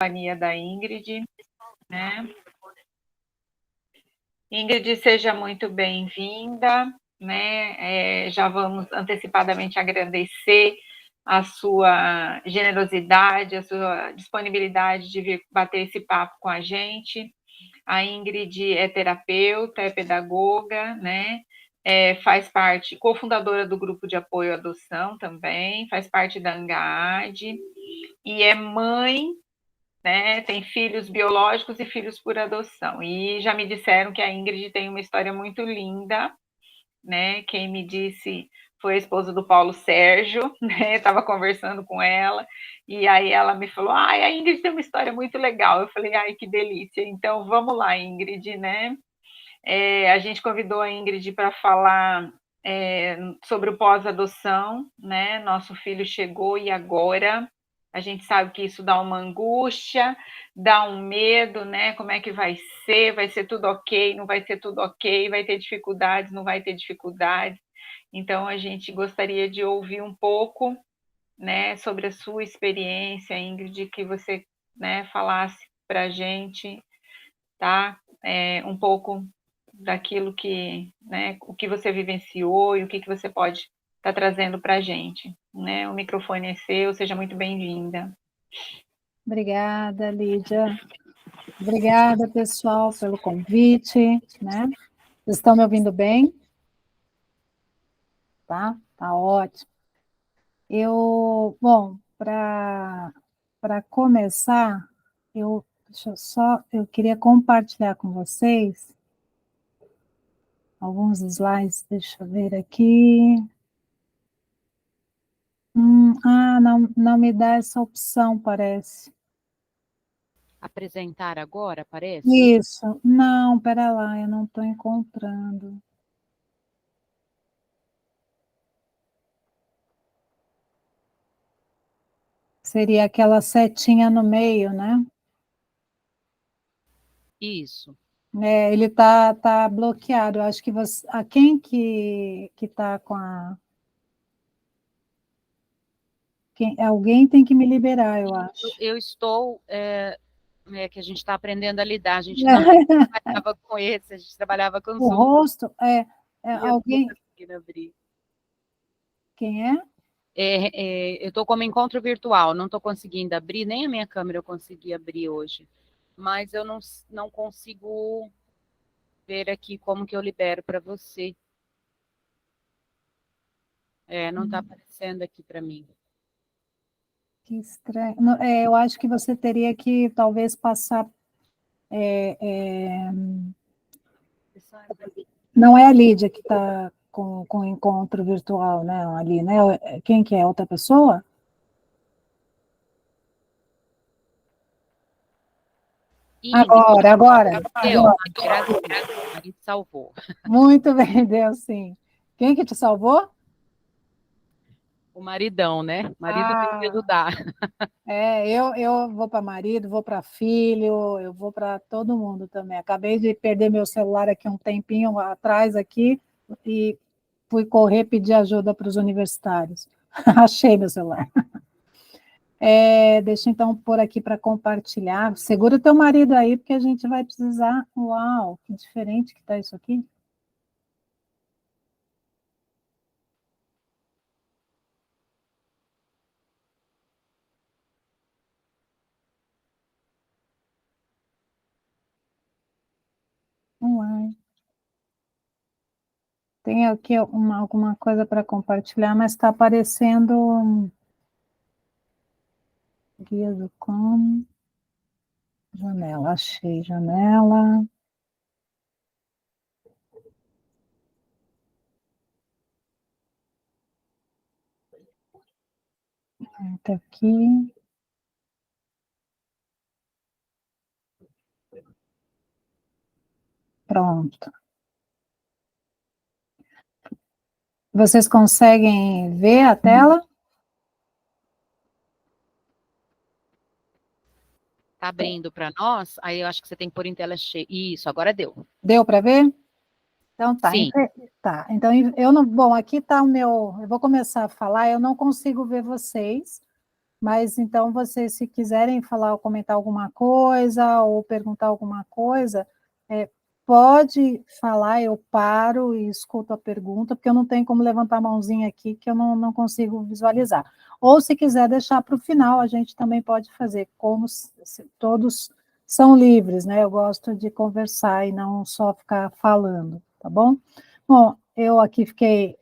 companhia da Ingrid, né? Ingrid, seja muito bem-vinda, né? Já vamos antecipadamente agradecer a sua generosidade, a sua disponibilidade de vir bater esse papo com a gente. A Ingrid é terapeuta, é pedagoga, né? Faz parte, cofundadora do grupo de apoio à adoção também, faz parte da ANGAAD, e é mãe, né? Tem filhos biológicos e filhos por adoção. E já me disseram que a Ingrid tem uma história muito linda, né? Quem me disse foi a esposa do Paulo Sérgio, né? Estava conversando com ela, e aí ela me falou: ai, a Ingrid tem uma história muito legal. Eu falei: ai, que delícia. Então vamos lá, Ingrid, né? A gente convidou a Ingrid para falar sobre o pós-adoção, né? Nosso filho chegou e agora? A gente sabe que isso dá uma angústia, dá um medo, né? Como é que vai ser? Vai ser tudo ok? Não vai ser tudo ok? Vai ter dificuldades? Não vai ter dificuldades? Então, a gente gostaria de ouvir um pouco, né, sobre a sua experiência, Ingrid, que você, né, falasse para a gente, tá? Um pouco daquilo que, né, o que você vivenciou e o que você pode estar trazendo para a gente, né? O microfone é seu, seja muito bem-vinda. Obrigada, Lídia. Obrigada, pessoal, pelo convite, né? Vocês estão me ouvindo bem? Tá? Tá ótimo. Bom, para começar, eu queria compartilhar com vocês alguns slides, deixa eu ver aqui. Não me dá essa opção, parece. Apresentar agora, parece? Isso. Não, pera lá, eu não estou encontrando. Seria aquela setinha no meio, né? Isso. Ele tá bloqueado. Eu acho que você. A quem que está com a. Alguém tem que me liberar, eu acho. Eu estou. Que a gente está aprendendo a lidar, a gente não trabalhava com esse, a gente trabalhava com o rosto alguém. Abrir. Quem é? Eu estou como encontro virtual, não estou conseguindo abrir, nem a minha câmera eu consegui abrir hoje, mas eu não consigo ver aqui como que eu libero para você. Não está aparecendo aqui para mim. Que estranho. Eu acho que você teria que talvez passar. Não é a Lídia que está com o encontro virtual, né? Ali, né? Quem que é? Outra pessoa? Agora. Deu, graças a Deus, o marido salvou. Muito bem, deu sim. Quem que te salvou? O maridão, né? O marido tem que ajudar. Eu vou para marido, vou para filho, eu vou para todo mundo também. Acabei de perder meu celular aqui um tempinho atrás aqui e fui correr pedir ajuda para os universitários. Achei meu celular. Deixa eu então pôr aqui para compartilhar. Segura o teu marido aí, porque a gente vai precisar. Uau, que diferente que está isso aqui. Uai. Tem aqui alguma coisa para compartilhar, mas está aparecendo guia do como. Janela, achei janela. Tá aqui. Pronto. Vocês conseguem ver a tela? Está abrindo para nós, aí eu acho que você tem que pôr em tela cheia. Isso, agora deu. Deu para ver? Então tá. Sim. Tá. Então eu não. Bom, aqui está o meu. Eu vou começar a falar, eu não consigo ver vocês, Mas então, vocês, se quiserem falar ou comentar alguma coisa, ou perguntar alguma coisa, pode falar, eu paro e escuto a pergunta, porque eu não tenho como levantar a mãozinha aqui, que eu não consigo visualizar. Ou, se quiser deixar para o final, a gente também pode fazer, como todos são livres, né? Eu gosto de conversar e não só ficar falando, tá bom? Bom, eu aqui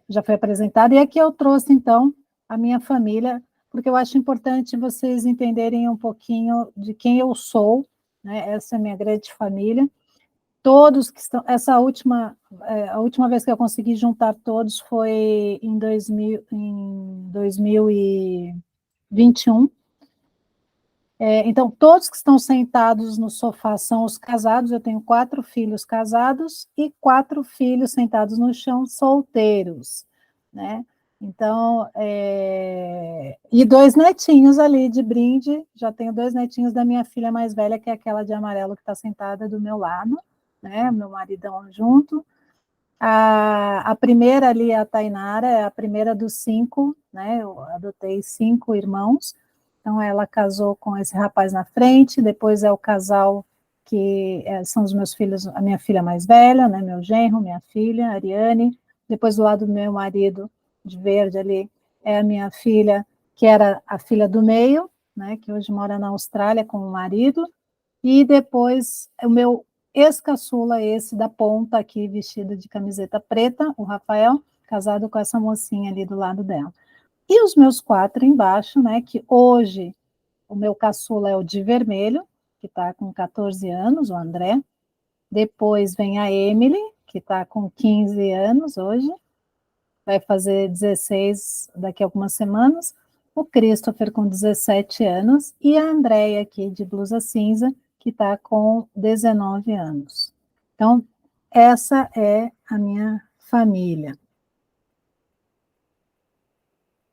já fui apresentada, e aqui eu trouxe, então, a minha família, porque eu acho importante vocês entenderem um pouquinho de quem eu sou, né? Essa é a minha grande família. Todos que estão... a última vez que eu consegui juntar todos foi em 2021. Então, todos que estão sentados no sofá são os casados. Eu tenho 4 filhos casados e 4 filhos sentados no chão, solteiros, né? Então, e 2 netinhos ali de brinde. Já tenho 2 netinhos da minha filha mais velha, que é aquela de amarelo que está sentada do meu lado, né? Meu maridão junto. A primeira ali, a Tainara, é a primeira dos 5, né? Eu adotei 5 irmãos. Então, ela casou com esse rapaz na frente, depois é o casal que são os meus filhos, a minha filha mais velha, né, meu genro, minha filha, Ariane, depois do lado do meu marido, de verde ali, é a minha filha, que era a filha do meio, né, que hoje mora na Austrália com o marido, e depois o meu ex-caçula, esse da ponta aqui, vestido de camiseta preta, o Rafael, casado com essa mocinha ali do lado dela. E os meus 4 embaixo, né, que hoje o meu caçula é o de vermelho, que está com 14 anos, o André. Depois vem a Emily, que está com 15 anos hoje, vai fazer 16 daqui a algumas semanas. O Christopher com 17 anos e a Andréia aqui de blusa cinza, que está com 19 anos. Então, essa é a minha família.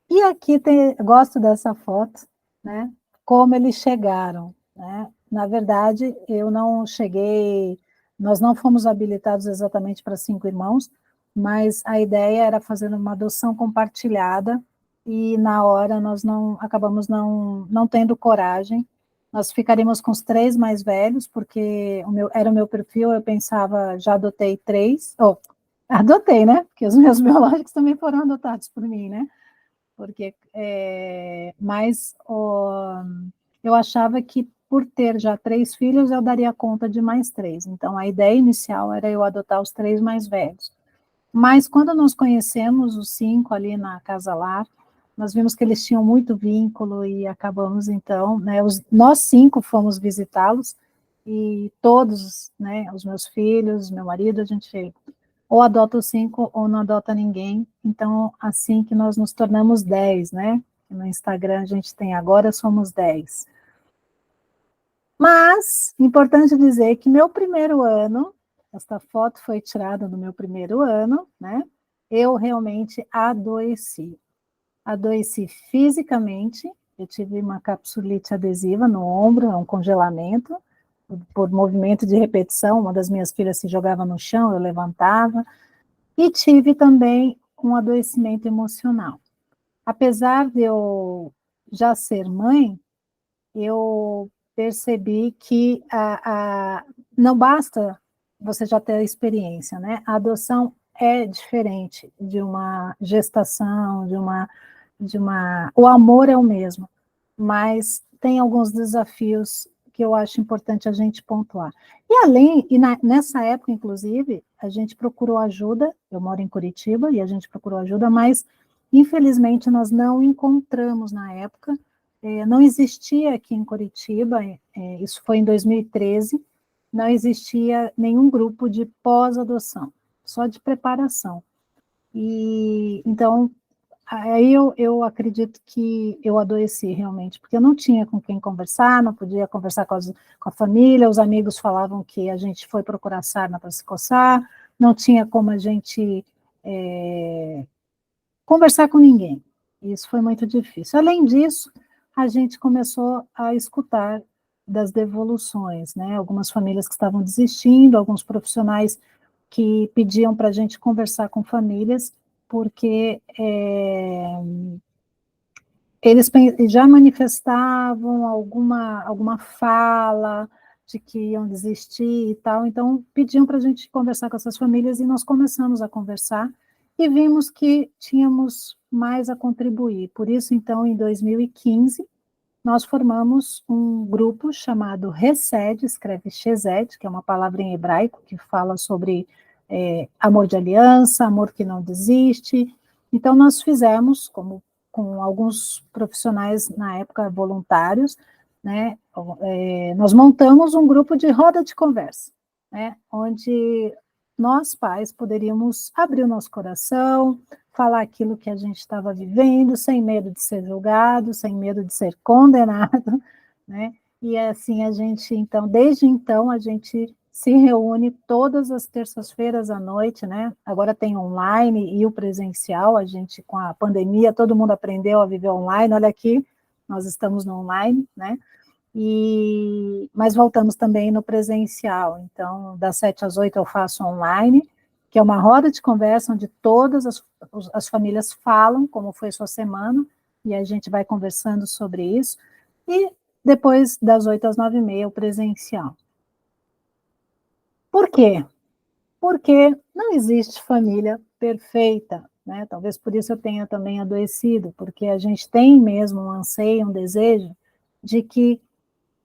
E aqui gosto dessa foto, né? Como eles chegaram, né? Na verdade, eu não cheguei, nós não fomos habilitados exatamente para 5 irmãos, mas a ideia era fazer uma adoção compartilhada, e na hora nós acabamos não tendo coragem. Nós ficaríamos com os 3 mais velhos, porque era o meu perfil, eu pensava, já adotei 3, adotei, né? Porque os meus biológicos também foram adotados por mim, né? Porque, eu achava que, por ter já 3 filhos, eu daria conta de mais 3. Então, a ideia inicial era eu adotar os 3 mais velhos. Mas, quando nós conhecemos os 5 ali na Casa Lar, nós vimos que eles tinham muito vínculo e acabamos, então, né, nós 5 fomos visitá-los, e todos, né, os meus filhos, meu marido, a gente ou adota os 5 ou não adota ninguém. Então, assim que nós nos tornamos 10, né? No Instagram a gente tem agora somos 10. Mas, importante dizer que meu primeiro ano, esta foto foi tirada no meu primeiro ano, né? Eu realmente adoeci. Adoeci fisicamente, eu tive uma capsulite adesiva no ombro, um congelamento, por movimento de repetição. Uma das minhas filhas se jogava no chão, eu levantava. E tive também um adoecimento emocional. Apesar de eu já ser mãe, eu percebi que não basta você já ter a experiência, né? A adoção é diferente de uma gestação, o amor é o mesmo, mas tem alguns desafios que eu acho importante a gente pontuar. Nessa época, inclusive, a gente procurou ajuda. Eu moro em Curitiba e a gente procurou ajuda, mas, infelizmente, nós não encontramos na época. Não existia aqui em Curitiba, isso foi em 2013, não existia nenhum grupo de pós-adoção, só de preparação. E então, aí eu acredito que eu adoeci realmente, porque eu não tinha com quem conversar, não podia conversar com a família, os amigos falavam que a gente foi procurar sarna para se coçar, não tinha como a gente conversar com ninguém. Isso foi muito difícil. Além disso, a gente começou a escutar das devoluções, né? Algumas famílias que estavam desistindo, alguns profissionais que pediam para a gente conversar com famílias, porque eles já manifestavam alguma fala de que iam desistir e tal, então pediam para a gente conversar com essas famílias e nós começamos a conversar e vimos que tínhamos mais a contribuir. Por isso, então, em 2015, nós formamos um grupo chamado Resed, escreve Chesed, que é uma palavra em hebraico que fala sobre amor de aliança, amor que não desiste. Então, nós fizemos, com alguns profissionais, na época, voluntários, né, nós montamos um grupo de roda de conversa, né, onde nós, pais, poderíamos abrir o nosso coração, falar aquilo que a gente estava vivendo, sem medo de ser julgado, sem medo de ser condenado, né? E assim desde então, a gente se reúne todas as terças-feiras à noite, né? Agora tem online e o presencial, a gente, com a pandemia, todo mundo aprendeu a viver online, olha aqui, nós estamos no online, né? Mas voltamos também no presencial, então, das 7 às 8 eu faço online, que é uma roda de conversa onde todas as famílias falam como foi sua semana, e a gente vai conversando sobre isso, e depois das 8 às 9h30 o presencial. Por quê? Porque não existe família perfeita, né? Talvez por isso eu tenha também adoecido, porque a gente tem mesmo um anseio, um desejo de que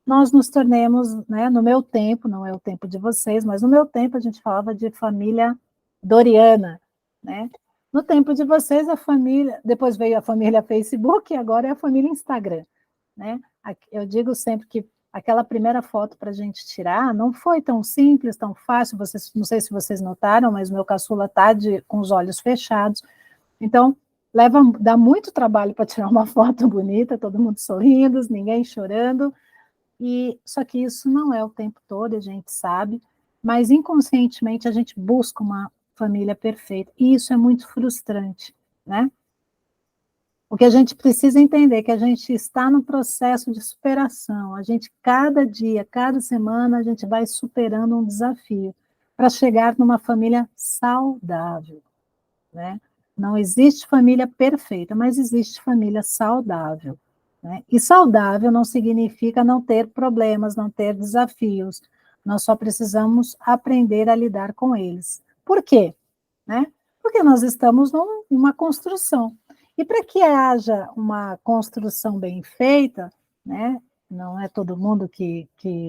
nós nos tornemos, né, no meu tempo, não é o tempo de vocês, mas no meu tempo a gente falava de família doriana, né? No tempo de vocês, a família, depois veio a família Facebook e agora é a família Instagram, né? Eu digo sempre que aquela primeira foto para a gente tirar não foi tão simples, tão fácil, não sei se vocês notaram, mas o meu caçula está com os olhos fechados, então dá muito trabalho para tirar uma foto bonita, todo mundo sorrindo, ninguém chorando, só que isso não é o tempo todo, a gente sabe, mas inconscientemente a gente busca uma família perfeita, e isso é muito frustrante, né? O que a gente precisa entender é que a gente está no processo de superação, cada dia, cada semana, a gente vai superando um desafio para chegar numa família saudável, né? Não existe família perfeita, mas existe família saudável, né? E saudável não significa não ter problemas, não ter desafios, nós só precisamos aprender a lidar com eles. Por quê? Né? Porque nós estamos numa construção. E para que haja uma construção bem feita, né? Não é todo mundo que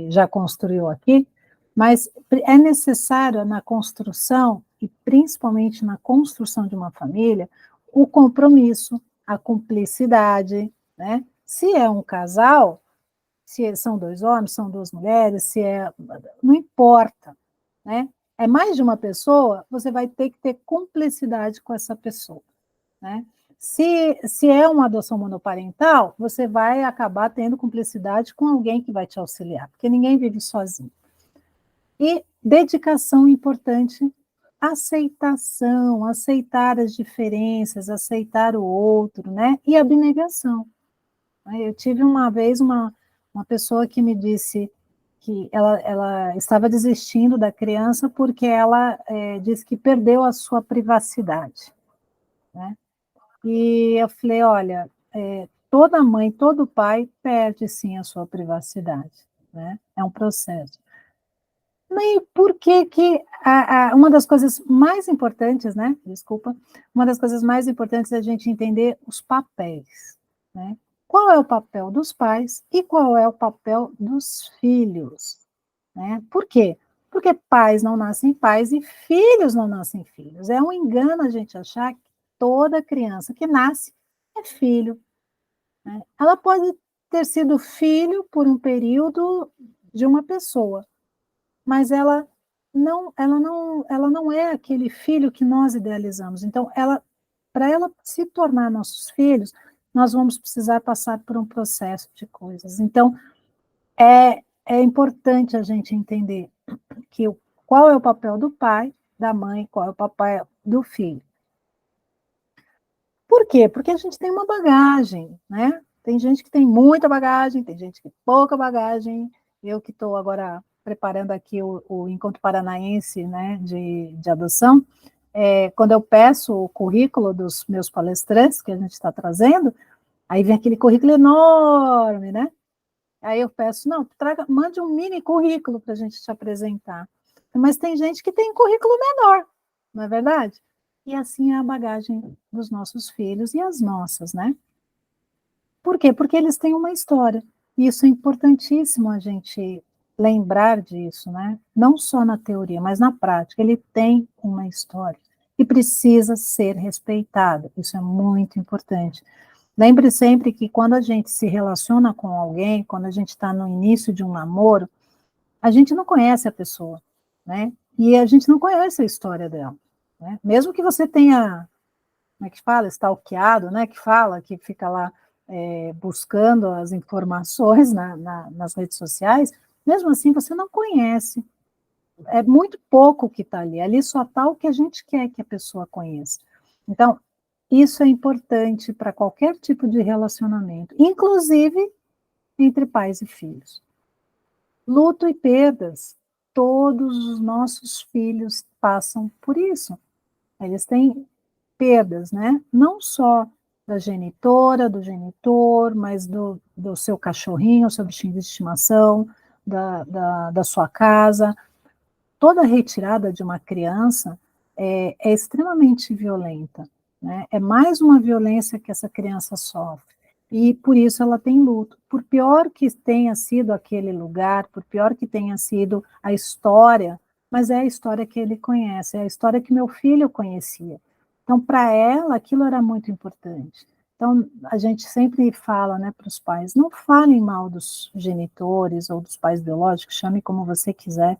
já construiu aqui, mas é necessário na construção, e principalmente na construção de uma família, o compromisso, a cumplicidade, né? Se é um casal, se são 2 homens, são 2 mulheres, não importa, né? É mais de uma pessoa, você vai ter que ter cumplicidade com essa pessoa, né? Se é uma adoção monoparental, você vai acabar tendo cumplicidade com alguém que vai te auxiliar, porque ninguém vive sozinho. E dedicação importante, aceitação, aceitar as diferenças, aceitar o outro, né? E abnegação. Eu tive uma vez uma pessoa que me disse que ela estava desistindo da criança porque ela disse que perdeu a sua privacidade, né? E eu falei, olha, toda mãe, todo pai perde sim a sua privacidade, né? É um processo. E por que uma das coisas mais importantes, né? Desculpa, uma das coisas mais importantes é a gente entender os papéis, né? Qual é o papel dos pais e qual é o papel dos filhos, né? Por quê? Porque pais não nascem pais e filhos não nascem filhos. É um engano a gente achar que toda criança que nasce é filho, né? Ela pode ter sido filho por um período de uma pessoa, mas ela não é aquele filho que nós idealizamos. Então, para ela se tornar nossos filhos, nós vamos precisar passar por um processo de coisas. Então, é importante a gente entender qual é o papel do pai, da mãe, qual é o papel do filho. Por quê? Porque a gente tem uma bagagem, né? Tem gente que tem muita bagagem, tem gente que tem pouca bagagem. Eu que estou agora preparando aqui o Encontro Paranaense, né, de adoção, quando eu peço o currículo dos meus palestrantes que a gente está trazendo, Aí vem aquele currículo enorme, né? Aí eu peço, não, mande um mini currículo para a gente te apresentar. Mas tem gente que tem currículo menor, não é verdade? E assim é a bagagem dos nossos filhos e as nossas, né? Por quê? Porque eles têm uma história. E isso é importantíssimo a gente lembrar disso, né? Não só na teoria, mas na prática. Ele tem uma história e precisa ser respeitado. Isso é muito importante. Lembre sempre que quando a gente se relaciona com alguém, quando a gente está no início de um namoro, a gente não conhece a pessoa, né? E a gente não conhece a história dela, né? Mesmo que você tenha, como é que fala, stalkeado, né? Que fala, que fica lá buscando as informações nas redes sociais, mesmo assim você não conhece. É muito pouco que está ali. Ali só está o que a gente quer que a pessoa conheça. Então, isso é importante para qualquer tipo de relacionamento, inclusive entre pais e filhos. Luto e perdas, todos os nossos filhos passam por isso. Eles têm perdas, né? Não só da genitora, do genitor, mas do seu cachorrinho, seu bichinho de estimação, da sua casa. Toda retirada de uma criança é extremamente violenta, né? É mais uma violência que essa criança sofre. E por isso ela tem luto. Por pior que tenha sido aquele lugar, por pior que tenha sido a história, mas é a história que ele conhece, é a história que meu filho conhecia. Então, para ela, aquilo era muito importante. Então, a gente sempre fala, né, para os pais, não falem mal dos genitores ou dos pais biológicos, chame como você quiser,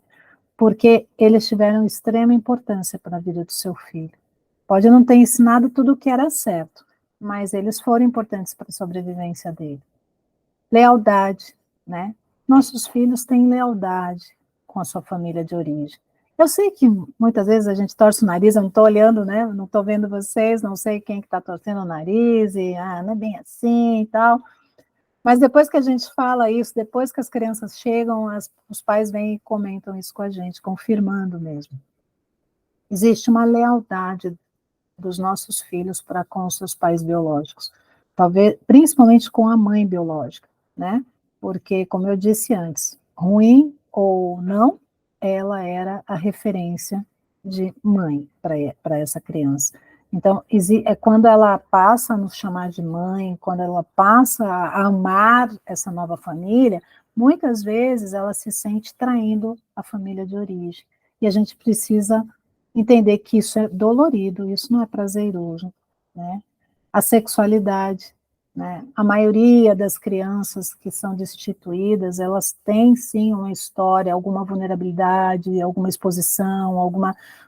porque eles tiveram extrema importância para a vida do seu filho. Pode não ter ensinado tudo o que era certo, mas eles foram importantes para a sobrevivência dele. Lealdade, né? Nossos filhos têm lealdade com a sua família de origem. Eu sei que muitas vezes a gente torce o nariz, eu não estou olhando, né? Não estou vendo vocês, não sei quem que está torcendo o nariz, e não é bem assim e tal. Mas depois que a gente fala isso, depois que as crianças chegam, os pais vêm e comentam isso com a gente, confirmando mesmo. Existe uma lealdade dos nossos filhos para com os seus pais biológicos, talvez principalmente com a mãe biológica, né? Porque, como eu disse antes, ruim ou não, ela era a referência de mãe para essa criança. Então, é quando ela passa a nos chamar de mãe, quando ela passa a amar essa nova família, muitas vezes ela se sente traindo a família de origem. E a gente precisa entender que isso é dolorido, isso não é prazeroso, né? A sexualidade, né? A maioria das crianças que são destituídas, elas têm sim uma história, alguma vulnerabilidade, alguma exposição,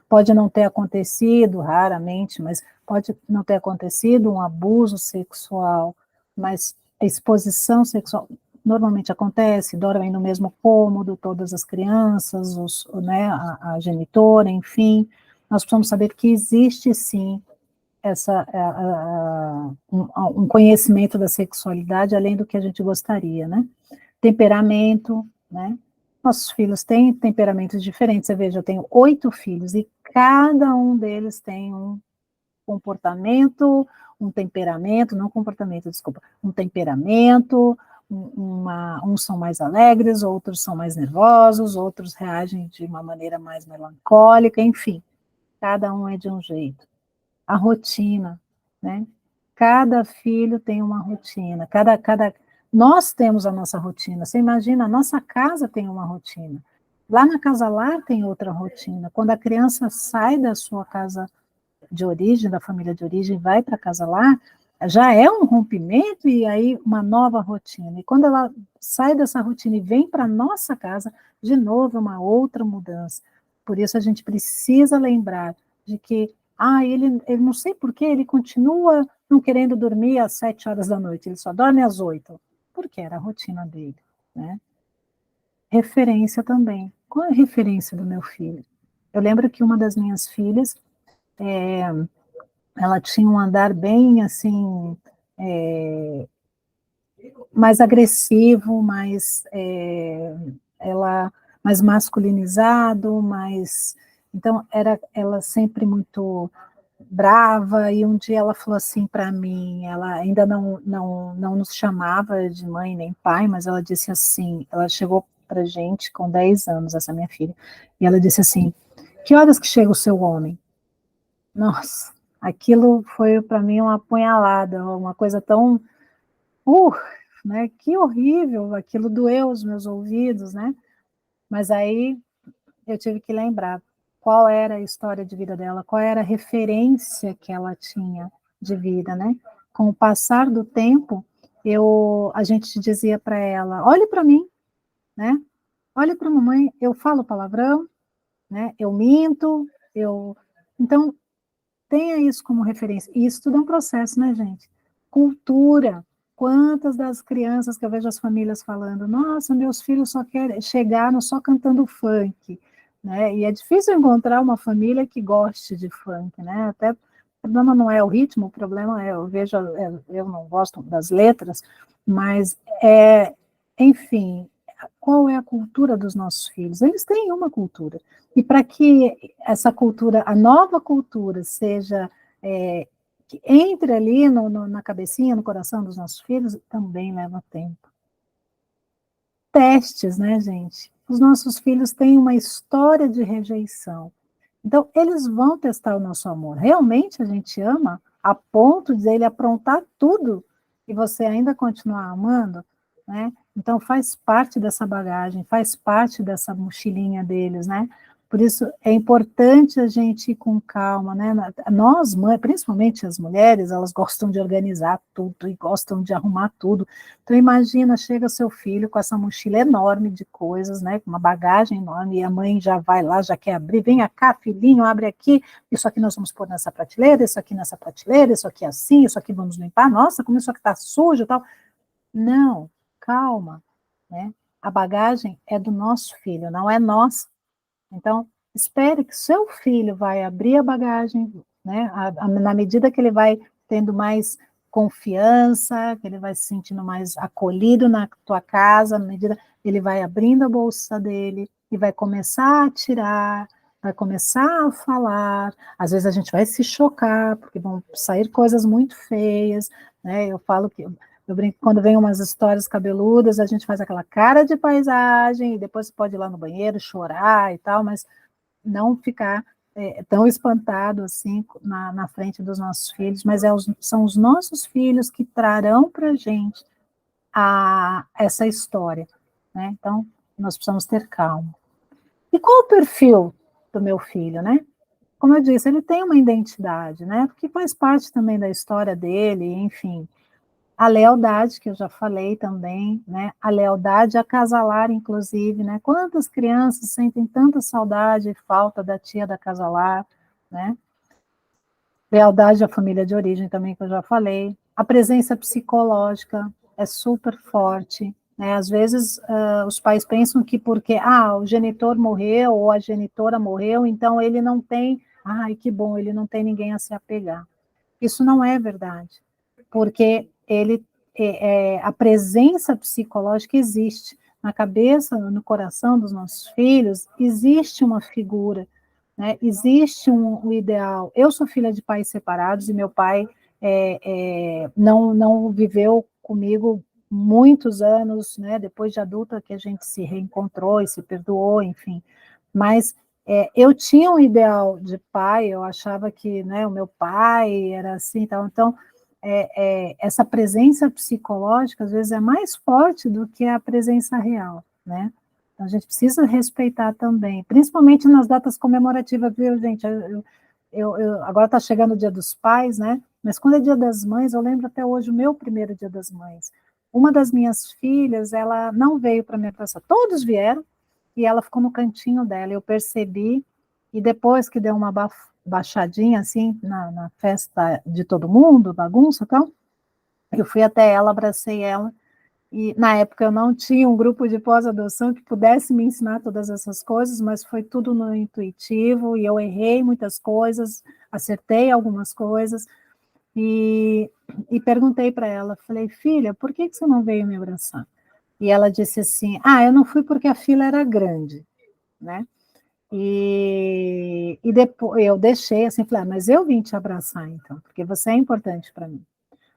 pode não ter acontecido, raramente, mas pode não ter acontecido um abuso sexual, mas a exposição sexual normalmente acontece, dormem no mesmo cômodo, todas as crianças, né, a genitora, enfim. Nós precisamos saber que existe, sim, um conhecimento da sexualidade além do que a gente gostaria, né? Temperamento, né? Nossos filhos têm temperamentos diferentes. Você veja, eu tenho 8 filhos e cada um deles tem um comportamento, um temperamento, não comportamento, desculpa, um temperamento, uns são mais alegres, outros são mais nervosos, outros reagem de uma maneira mais melancólica, enfim, cada um é de um jeito. A rotina, né? Cada filho tem uma rotina, nós temos a nossa rotina, você imagina, a nossa casa tem uma rotina, lá na casa lar tem outra rotina, quando a criança sai da sua casa de origem, da família de origem, vai para casa lá, já é um rompimento e aí uma nova rotina. E quando ela sai dessa rotina e vem para a nossa casa, de novo é uma outra mudança. Por isso a gente precisa lembrar de que, ele não sei por que ele continua não querendo dormir às 7 horas da noite, ele só dorme às 8, porque era a rotina dele, né? Referência também. Qual é a referência do meu filho? Eu lembro que uma das minhas filhas, ela tinha um andar bem assim, mais agressivo, mais masculinizado, então era ela sempre muito brava, e um dia ela falou assim para mim, ela ainda não nos chamava de mãe nem pai, mas ela disse assim, ela chegou para gente com 10 anos, essa minha filha, e ela disse assim, que horas que chega o seu homem? Nossa, aquilo foi para mim uma apunhalada, uma coisa tão, uh, né, que horrível, aquilo doeu os meus ouvidos, né, mas aí eu tive que lembrar qual era a história de vida dela, qual era a referência que ela tinha de vida, né? Com o passar do tempo, a gente dizia para ela, olhe para mim, né? Olhe para a mamãe, eu falo palavrão, né? Eu minto, então tenha isso como referência. E isso tudo é um processo, né, gente? Cultura. Quantas das crianças que eu vejo as famílias falando, nossa, meus filhos só querem chegaram só cantando funk, né? E é difícil encontrar uma família que goste de funk, né? Até o problema não é o ritmo, o problema é, eu vejo, eu não gosto das letras, mas enfim, qual é a cultura dos nossos filhos? Eles têm uma cultura. E para que essa cultura, a nova cultura, seja que entre ali na cabecinha, no coração dos nossos filhos, também leva tempo. Testes, né, gente? Os nossos filhos têm uma história de rejeição. Então, eles vão testar o nosso amor. Realmente a gente ama a ponto de ele aprontar tudo e você ainda continuar amando, né? Então, faz parte dessa bagagem, faz parte dessa mochilinha deles, né? Por isso, é importante a gente ir com calma, né? Nós, mães, principalmente as mulheres, elas gostam de organizar tudo e gostam de arrumar tudo. Então, imagina, chega seu filho com essa mochila enorme de coisas, né? Com uma bagagem enorme, e a mãe já vai lá, já quer abrir, vem cá, filhinho, abre aqui, isso aqui nós vamos pôr nessa prateleira, isso aqui nessa prateleira, isso aqui assim, isso aqui vamos limpar, nossa, como isso aqui está sujo e tal. Não, calma, né? A bagagem é do nosso filho, não é nossa. Então, espere que seu filho vai abrir a bagagem, né? Na medida que ele vai tendo mais confiança, que ele vai se sentindo mais acolhido na tua casa, na medida ele vai abrindo a bolsa dele e vai começar a tirar, vai começar a falar. Às vezes a gente vai se chocar, porque vão sair coisas muito feias, né? Eu falo que eu brinco, quando vem umas histórias cabeludas, a gente faz aquela cara de paisagem, e depois pode ir lá no banheiro, chorar e tal, mas não ficar tão espantado assim na frente dos nossos filhos, mas são os nossos filhos que trarão para a gente essa história, né? Então, nós precisamos ter calma. E qual o perfil do meu filho, né? Como eu disse, ele tem uma identidade, né? Porque faz parte também da história dele, enfim. A lealdade, que eu já falei também, né? A lealdade acasalar, inclusive, né? Quantas crianças sentem tanta saudade e falta da tia da casalar, né? Lealdade à família de origem também, que eu já falei. A presença psicológica é super forte, né? Às vezes os pais pensam que porque o genitor morreu ou a genitora morreu, então ele não tem, ai, que bom, ele não tem ninguém a se apegar. Isso não é verdade, porque a presença psicológica existe na cabeça, no coração dos nossos filhos, existe uma figura, né? Existe um ideal. Eu sou filha de pais separados e meu pai não viveu comigo muitos anos, né? Depois de adulta que a gente se reencontrou e se perdoou, enfim. Mas eu tinha um ideal de pai, eu achava que, né, o meu pai era assim, tal. Então essa presença psicológica às vezes é mais forte do que a presença real, né? Então a gente precisa respeitar também, principalmente nas datas comemorativas, viu, gente? Agora está chegando o Dia dos Pais, né? Mas quando é Dia das Mães, eu lembro até hoje o meu primeiro Dia das Mães. Uma das minhas filhas, ela não veio para minha festa, todos vieram, e ela ficou no cantinho dela, eu percebi, e depois que deu uma baixadinha, assim, na festa de todo mundo, bagunça e tal, eu fui até ela, abracei ela, e na época eu não tinha um grupo de pós-adoção que pudesse me ensinar todas essas coisas, mas foi tudo no intuitivo, e eu errei muitas coisas, acertei algumas coisas, e perguntei para ela, falei, filha, por que você não veio me abraçar? E ela disse assim, eu não fui porque a fila era grande, né? E depois eu deixei assim, falei, mas eu vim te abraçar então, porque você é importante para mim.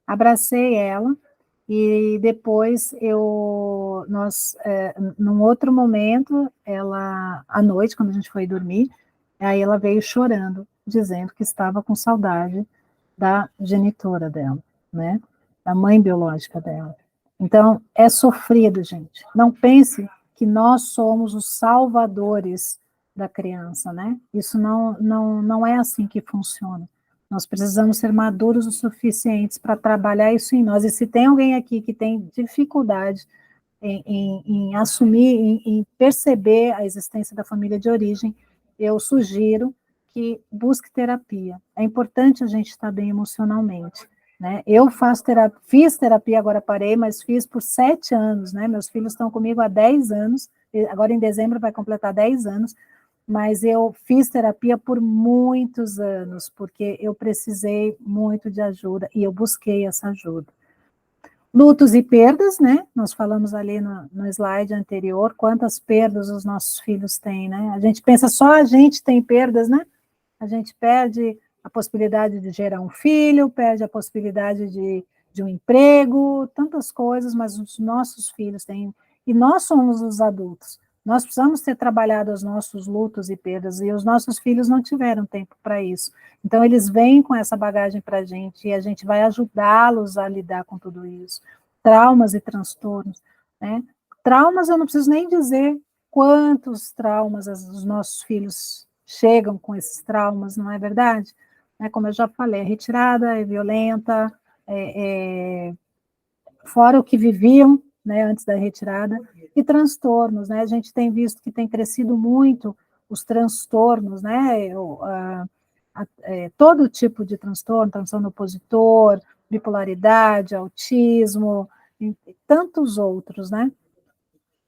Abracei ela e depois num outro momento, ela, à noite, quando a gente foi dormir, aí ela veio chorando, dizendo que estava com saudade da genitora dela, né? Da mãe biológica dela. Então, é sofrido, gente. Não pense que nós somos os salvadores da criança, né? Isso não é assim que funciona. Nós precisamos ser maduros o suficientes para trabalhar isso em nós. E se tem alguém aqui que tem dificuldade em assumir, em perceber a existência da família de origem, eu sugiro que busque terapia. É importante a gente estar bem emocionalmente. Né? Eu fiz terapia, agora parei, mas fiz por 7 anos. Né? Meus filhos estão comigo há 10 anos, agora em dezembro vai completar 10 anos, mas eu fiz terapia por muitos anos, porque eu precisei muito de ajuda e eu busquei essa ajuda. Lutos e perdas, né? Nós falamos ali no slide anterior, quantas perdas os nossos filhos têm, né? A gente pensa só a gente tem perdas, né? A gente perde a possibilidade de gerar um filho, perde a possibilidade de um emprego, tantas coisas, mas os nossos filhos têm, e nós somos os adultos. Nós precisamos ter trabalhado os nossos lutos e perdas, e os nossos filhos não tiveram tempo para isso. Então, eles vêm com essa bagagem para a gente, e a gente vai ajudá-los a lidar com tudo isso. Traumas e transtornos, né? Traumas, eu não preciso nem dizer quantos traumas os nossos filhos chegam com esses traumas, não é verdade? Como eu já falei, a retirada é violenta, fora o que viviam, né, antes da retirada, e transtornos, né? A gente tem visto que tem crescido muito os transtornos, né? Todo tipo de transtorno opositor, bipolaridade, autismo, e tantos outros, né?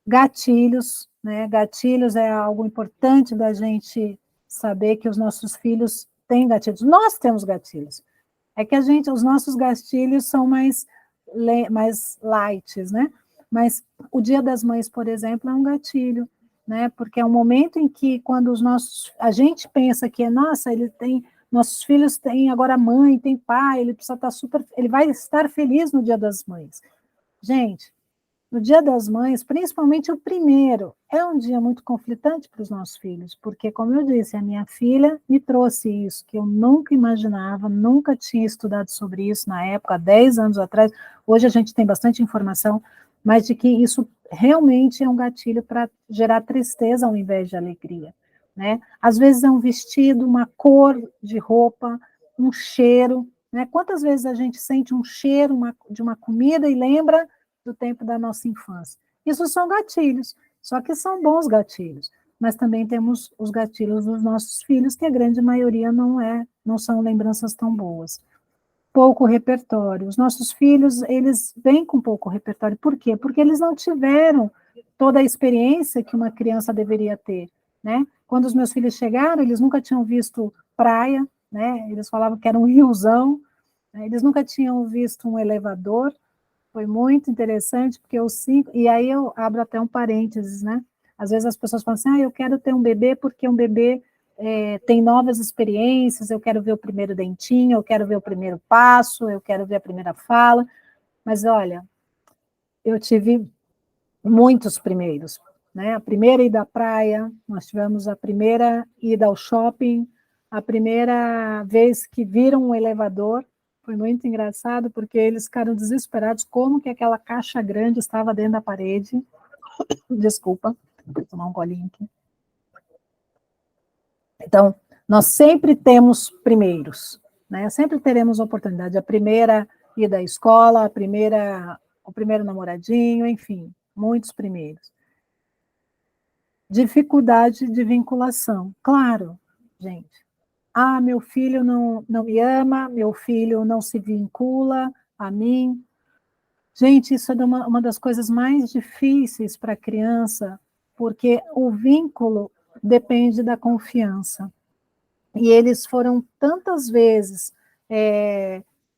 Gatilhos, né? Gatilhos é algo importante da gente saber que os nossos filhos têm gatilhos. Nós temos gatilhos. É que os nossos gatilhos são mais light, né? Mas o Dia das Mães, por exemplo, é um gatilho, né? Porque é um momento em que quando a gente pensa que nossa, nossos filhos têm agora mãe, tem pai, ele precisa estar ele vai estar feliz no Dia das Mães. Gente, no Dia das Mães, principalmente o primeiro, é um dia muito conflitante para os nossos filhos, porque, como eu disse, a minha filha me trouxe isso, que eu nunca imaginava, nunca tinha estudado sobre isso na época, há 10 anos atrás. Hoje a gente tem bastante informação, mas de que isso realmente é um gatilho para gerar tristeza ao invés de alegria. Né? Às vezes é um vestido, uma cor de roupa, um cheiro. Né? Quantas vezes a gente sente um cheiro de uma comida e lembra do tempo da nossa infância? Isso são gatilhos, só que são bons gatilhos, mas também temos os gatilhos dos nossos filhos, que a grande maioria não são lembranças tão boas. Pouco repertório. Os nossos filhos, eles vêm com pouco repertório. Por quê? Porque eles não tiveram toda a experiência que uma criança deveria ter, né? Quando os meus filhos chegaram, eles nunca tinham visto praia, né? Eles falavam que era um riozão, né? Eles nunca tinham visto um elevador. Foi muito interessante, porque e aí eu abro até um parênteses, né? Às vezes as pessoas falam assim, eu quero ter um bebê porque um bebê tem novas experiências, eu quero ver o primeiro dentinho, eu quero ver o primeiro passo, eu quero ver a primeira fala, mas olha, eu tive muitos primeiros, né? A primeira ida à praia, nós tivemos a primeira ida ao shopping, a primeira vez que viram um elevador, foi muito engraçado, porque eles ficaram desesperados como que aquela caixa grande estava dentro da parede. Desculpa, vou tomar um golinho aqui. Então, nós sempre temos primeiros, né? Sempre teremos oportunidade. A primeira ida à escola, o primeiro namoradinho, enfim, muitos primeiros. Dificuldade de vinculação. Claro, gente. Meu filho não me ama, meu filho não se vincula a mim. Gente, isso é uma das coisas mais difíceis para a criança, porque o vínculo depende da confiança. E eles foram tantas vezes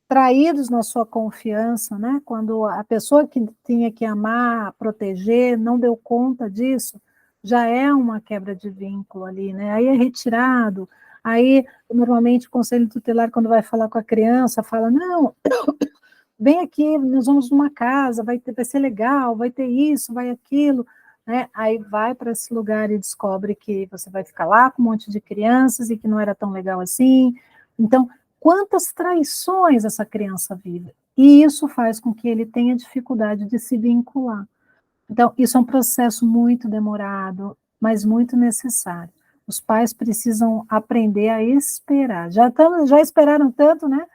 traídos na sua confiança, né? Quando a pessoa que tinha que amar, proteger, não deu conta disso, já é uma quebra de vínculo ali, né? Aí é retirado, aí normalmente o conselho tutelar, quando vai falar com a criança, fala, não, vem aqui, nós vamos numa casa, vai ser legal, vai ter isso, vai aquilo, né? Aí vai para esse lugar e descobre que você vai ficar lá com um monte de crianças e que não era tão legal assim. Então, quantas traições essa criança vive? E isso faz com que ele tenha dificuldade de se vincular. Então, isso é um processo muito demorado, mas muito necessário. Os pais precisam aprender a esperar. Já esperaram tanto, né?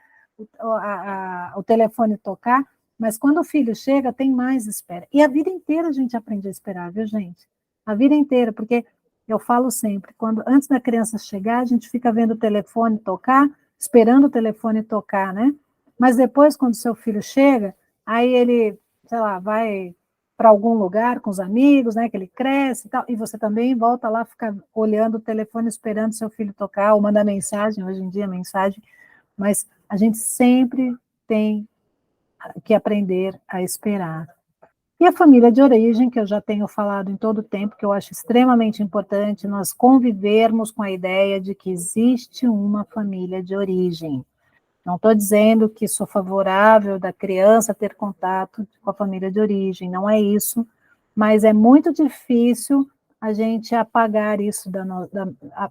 O telefone tocar, mas quando o filho chega, tem mais espera. E a vida inteira a gente aprende a esperar, viu, gente? A vida inteira, porque eu falo sempre, quando antes da criança chegar, a gente fica vendo o telefone tocar, esperando o telefone tocar, né? Mas depois, quando seu filho chega, aí ele, sei lá, vai para algum lugar com os amigos, né, que ele cresce e tal, e você também volta lá, fica olhando o telefone, esperando seu filho tocar, ou mandar mensagem, hoje em dia mensagem, mas a gente sempre tem que aprender a esperar. E a família de origem, que eu já tenho falado em todo o tempo, que eu acho extremamente importante nós convivermos com a ideia de que existe uma família de origem. Não estou dizendo que sou favorável da criança ter contato com a família de origem, não é isso, mas é muito difícil a gente apagar isso,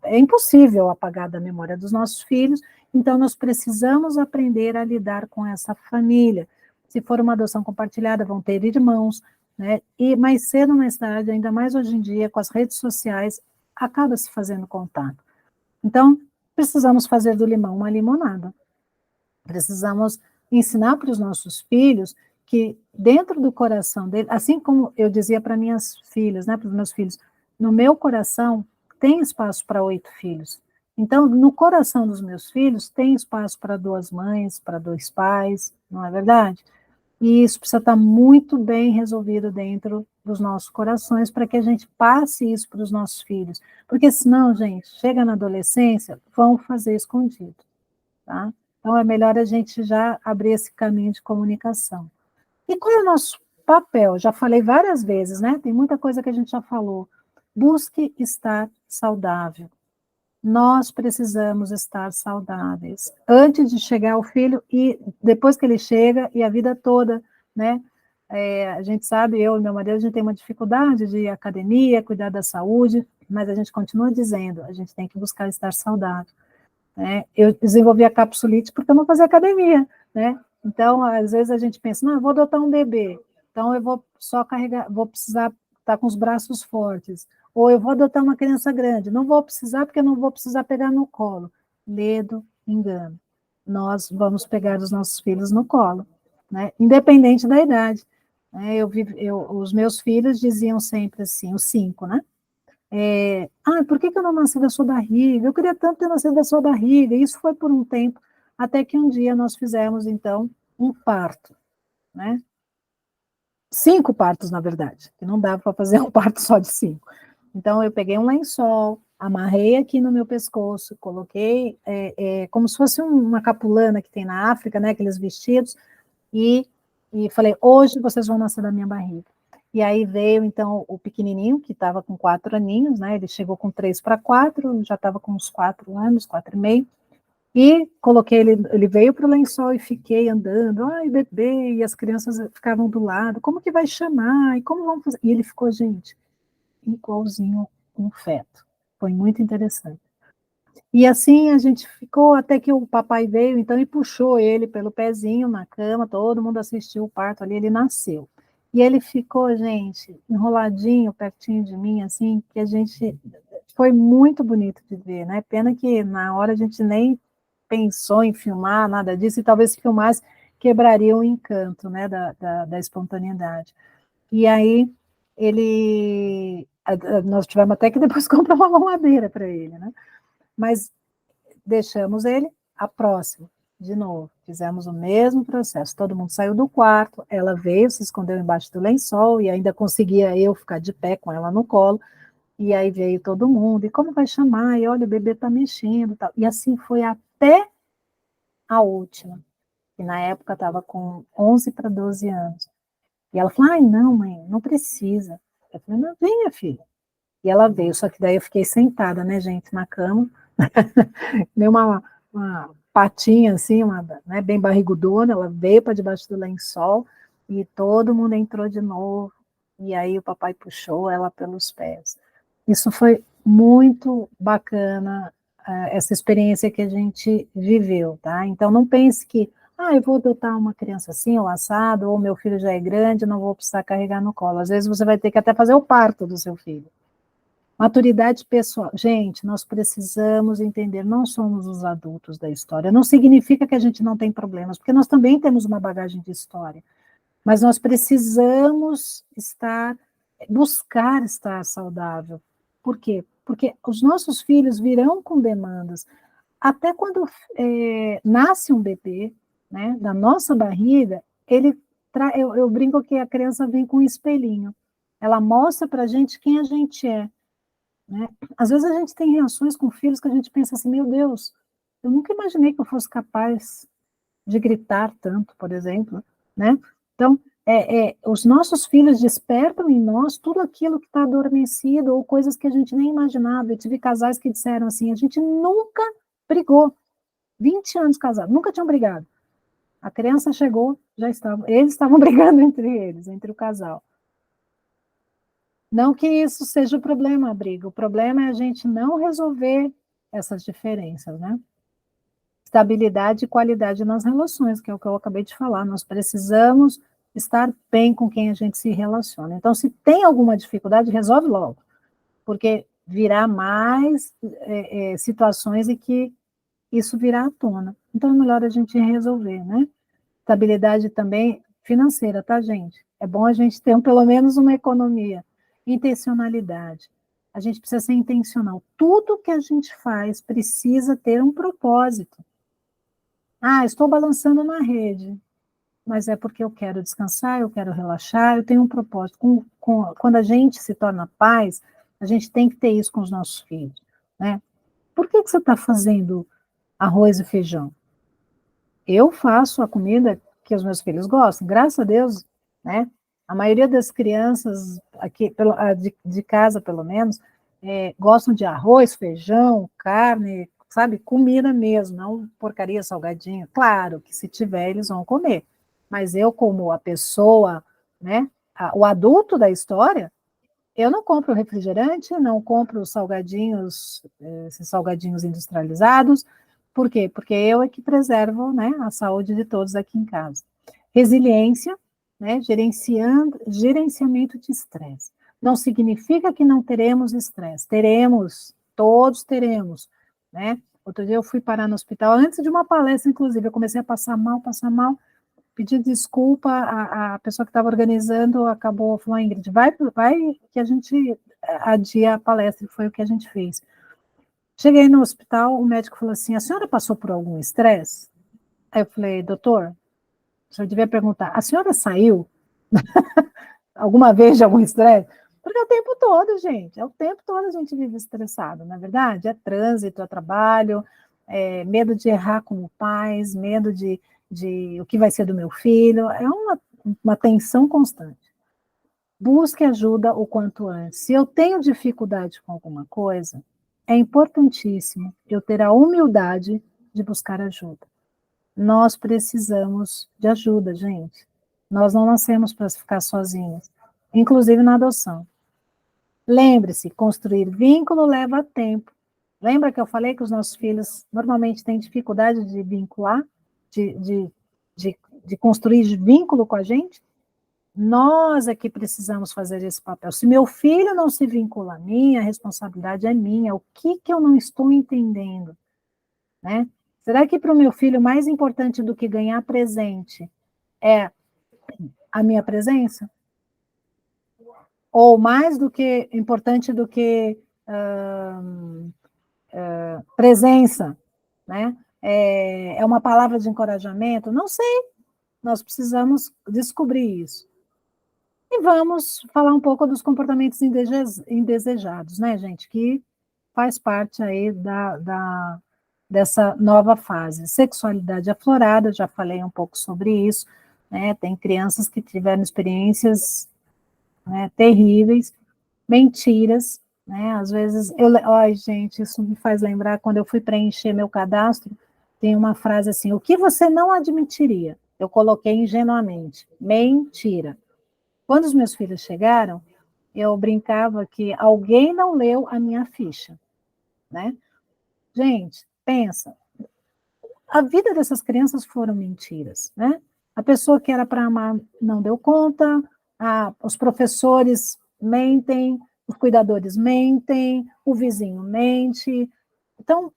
é impossível apagar da memória dos nossos filhos, então nós precisamos aprender a lidar com essa família. Se for uma adoção compartilhada, vão ter irmãos, né? E mais cedo na idade, ainda mais hoje em dia, com as redes sociais, acaba se fazendo contato. Então, precisamos fazer do limão uma limonada. Precisamos ensinar para os nossos filhos que dentro do coração dele, assim como eu dizia para minhas filhas, né, para os meus filhos, no meu coração tem espaço para 8 filhos. Então, no coração dos meus filhos tem espaço para 2 mães, para 2 pais, não é verdade? E isso precisa estar muito bem resolvido dentro dos nossos corações para que a gente passe isso para os nossos filhos. Porque senão, gente, chega na adolescência, vão fazer escondido, tá? Então, é melhor a gente já abrir esse caminho de comunicação. E qual é o nosso papel? Já falei várias vezes, né? Tem muita coisa que a gente já falou. Busque estar saudável. Nós precisamos estar saudáveis. Antes de chegar o filho e depois que ele chega e a vida toda, né? A gente sabe, eu e meu marido, a gente tem uma dificuldade de ir à academia, cuidar da saúde, mas a gente continua dizendo, a gente tem que buscar estar saudável. Né? Eu desenvolvi a capsulite porque eu não fazia academia, né? Então, às vezes a gente pensa, não, eu vou adotar um bebê, então eu vou só carregar, vou precisar estar com os braços fortes, ou eu vou adotar uma criança grande, não vou precisar porque eu não vou precisar pegar no colo. Medo, engano. Nós vamos pegar os nossos filhos no colo, né? Independente da idade. Né? Os meus filhos diziam sempre assim, os 5, né? Por que eu não nasci da sua barriga? Eu queria tanto ter nascido da sua barriga. E isso foi por um tempo, até que um dia nós fizemos, então, um parto, né? 5 partos, na verdade, que não dava para fazer um parto só de 5. Então, eu peguei um lençol, amarrei aqui no meu pescoço, coloquei como se fosse uma capulana que tem na África, né? Aqueles vestidos, e falei, hoje vocês vão nascer da minha barriga. E aí veio, então, o pequenininho, que estava com 4 aninhos, né? Ele chegou com 3 para 4, já estava com uns 4 anos, 4 e meio. E coloquei ele veio para o lençol e fiquei andando, ai, bebê, e as crianças ficavam do lado, como que vai chamar? E como vamos fazer? E ele ficou, gente, igualzinho um feto. Foi muito interessante. E assim a gente ficou até que o papai veio, então, e puxou ele pelo pezinho na cama, todo mundo assistiu o parto ali, ele nasceu. E ele ficou, gente, enroladinho, pertinho de mim, assim, que a gente... Foi muito bonito de ver, né? Pena que na hora a gente nem pensou em filmar, nada disso, e talvez se filmasse, quebraria o encanto, né, da espontaneidade. E aí, nós tivemos até que depois comprar uma mamadeira para ele, né? Mas deixamos ele, a próxima, de novo, fizemos o mesmo processo, todo mundo saiu do quarto, ela veio, se escondeu embaixo do lençol, e ainda conseguia eu ficar de pé com ela no colo, e aí veio todo mundo, e como vai chamar? E olha, o bebê está mexendo, tal. E assim foi até a última, que na época estava com 11 para 12 anos. E ela falou, ai, não, mãe, não precisa. Eu falei, não, venha, filha. E ela veio, só que daí eu fiquei sentada, né, gente, na cama, deu uma patinha assim, né, bem barrigudona, ela veio para debaixo do lençol, e todo mundo entrou de novo, e aí o papai puxou ela pelos pés. Isso foi muito bacana, essa experiência que a gente viveu, tá? Então não pense que, eu vou adotar uma criança assim, ou assado, ou meu filho já é grande, não vou precisar carregar no colo. Às vezes você vai ter que até fazer o parto do seu filho. Maturidade pessoal. Gente, nós precisamos entender, não somos os adultos da história. Não significa que a gente não tem problemas, porque nós também temos uma bagagem de história. Mas nós precisamos buscar estar saudável. Por quê? Porque os nossos filhos virão com demandas. Até quando nasce um bebê, né, da nossa barriga, eu brinco que a criança vem com um espelhinho. Ela mostra para a gente quem a gente é. Né? Às vezes a gente tem reações com filhos que a gente pensa assim, meu Deus, eu nunca imaginei que eu fosse capaz de gritar tanto, por exemplo, né? Então, os nossos filhos despertam em nós tudo aquilo que está adormecido, ou coisas que a gente nem imaginava. Eu tive casais que disseram assim, a gente nunca brigou, 20 anos casados, nunca tinham brigado. A criança chegou, eles estavam brigando entre eles, entre o casal. Não que isso seja o problema, a briga. O problema é a gente não resolver essas diferenças, né? Estabilidade e qualidade nas relações, que é o que eu acabei de falar. Nós precisamos estar bem com quem a gente se relaciona. Então, se tem alguma dificuldade, resolve logo, porque virá mais situações em que isso virá à tona. Então, é melhor a gente resolver, né? Estabilidade também financeira, tá, gente? É bom a gente ter pelo menos uma economia. Intencionalidade. A gente precisa ser intencional. Tudo que a gente faz precisa ter um propósito. Estou balançando na rede, mas é porque eu quero descansar, eu quero relaxar, eu tenho um propósito. Quando a gente se torna pais, a gente tem que ter isso com os nossos filhos, né? Por que você está fazendo arroz e feijão? Eu faço a comida que os meus filhos gostam, graças a Deus, né? A maioria das crianças aqui de casa, pelo menos, gostam de arroz, feijão, carne, sabe? Comida mesmo, não porcaria, salgadinho. Claro que se tiver, eles vão comer. Mas eu, como a pessoa, né? O adulto da história, eu não compro refrigerante, não compro salgadinhos, esses salgadinhos industrializados. Por quê? Porque eu é que preservo, né, a saúde de todos aqui em casa. Resiliência, né, gerenciamento de estresse. Não significa que não teremos estresse. Teremos, todos teremos, né? Outro dia eu fui parar no hospital, antes de uma palestra, inclusive, eu comecei a passar mal, pedi desculpa, a pessoa que estava organizando acabou falando, Ingrid, vai que a gente adia a palestra, e foi o que a gente fez. Cheguei no hospital, o médico falou assim, a senhora passou por algum estresse? Aí eu falei, doutor, o senhor devia perguntar, a senhora saiu alguma vez de algum estresse? Porque é o tempo todo, gente, o tempo todo a gente vive estressado, na verdade, é trânsito, é trabalho, medo de errar como pais, medo de o que vai ser do meu filho, é uma tensão constante. Busque ajuda o quanto antes. Se eu tenho dificuldade com alguma coisa, é importantíssimo eu ter a humildade de buscar ajuda. Nós precisamos de ajuda, gente. Nós não nascemos para ficar sozinhos, inclusive na adoção. Lembre-se, construir vínculo leva tempo. Lembra que eu falei que os nossos filhos normalmente têm dificuldade de vincular, de construir vínculo com a gente? Nós é que precisamos fazer esse papel. Se meu filho não se vincula a mim, a responsabilidade é minha. O que eu não estou entendendo? Né? Será que para o meu filho mais importante do que ganhar presente é a minha presença? Ou mais do que importante do que presença? Né? É uma palavra de encorajamento? Não sei. Nós precisamos descobrir isso. E vamos falar um pouco dos comportamentos indesejados, né, gente? Que faz parte aí dessa nova fase. Sexualidade aflorada, já falei um pouco sobre isso, né? Tem crianças que tiveram experiências, né, terríveis, mentiras, né? Às vezes, ai, gente, isso me faz lembrar, quando eu fui preencher meu cadastro, tem uma frase assim, o que você não admitiria? Eu coloquei ingenuamente, mentira. Quando os meus filhos chegaram, eu brincava que alguém não leu a minha ficha, né? Gente, pensa, a vida dessas crianças foram mentiras, né? A pessoa que era para amar não deu conta, os professores mentem, os cuidadores mentem, o vizinho mente. Então,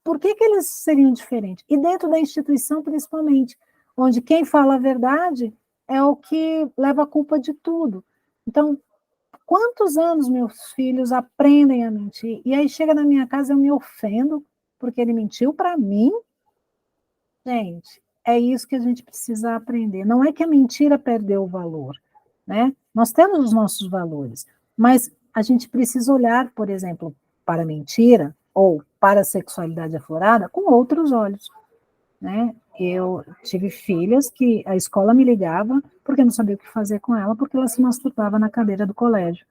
por que eles seriam diferentes? E dentro da instituição, principalmente, onde quem fala a verdade é o que leva a culpa de tudo. Então, quantos anos meus filhos aprendem a mentir? E aí chega na minha casa, eu me ofendo, porque ele mentiu para mim. Gente, é isso que a gente precisa aprender. Não é que a mentira perdeu o valor, né? Nós temos os nossos valores, mas a gente precisa olhar, por exemplo, para a mentira ou para a sexualidade aflorada com outros olhos, né? Eu tive filhas que a escola me ligava porque não sabia o que fazer com ela, porque ela se masturbava na cadeira do colégio.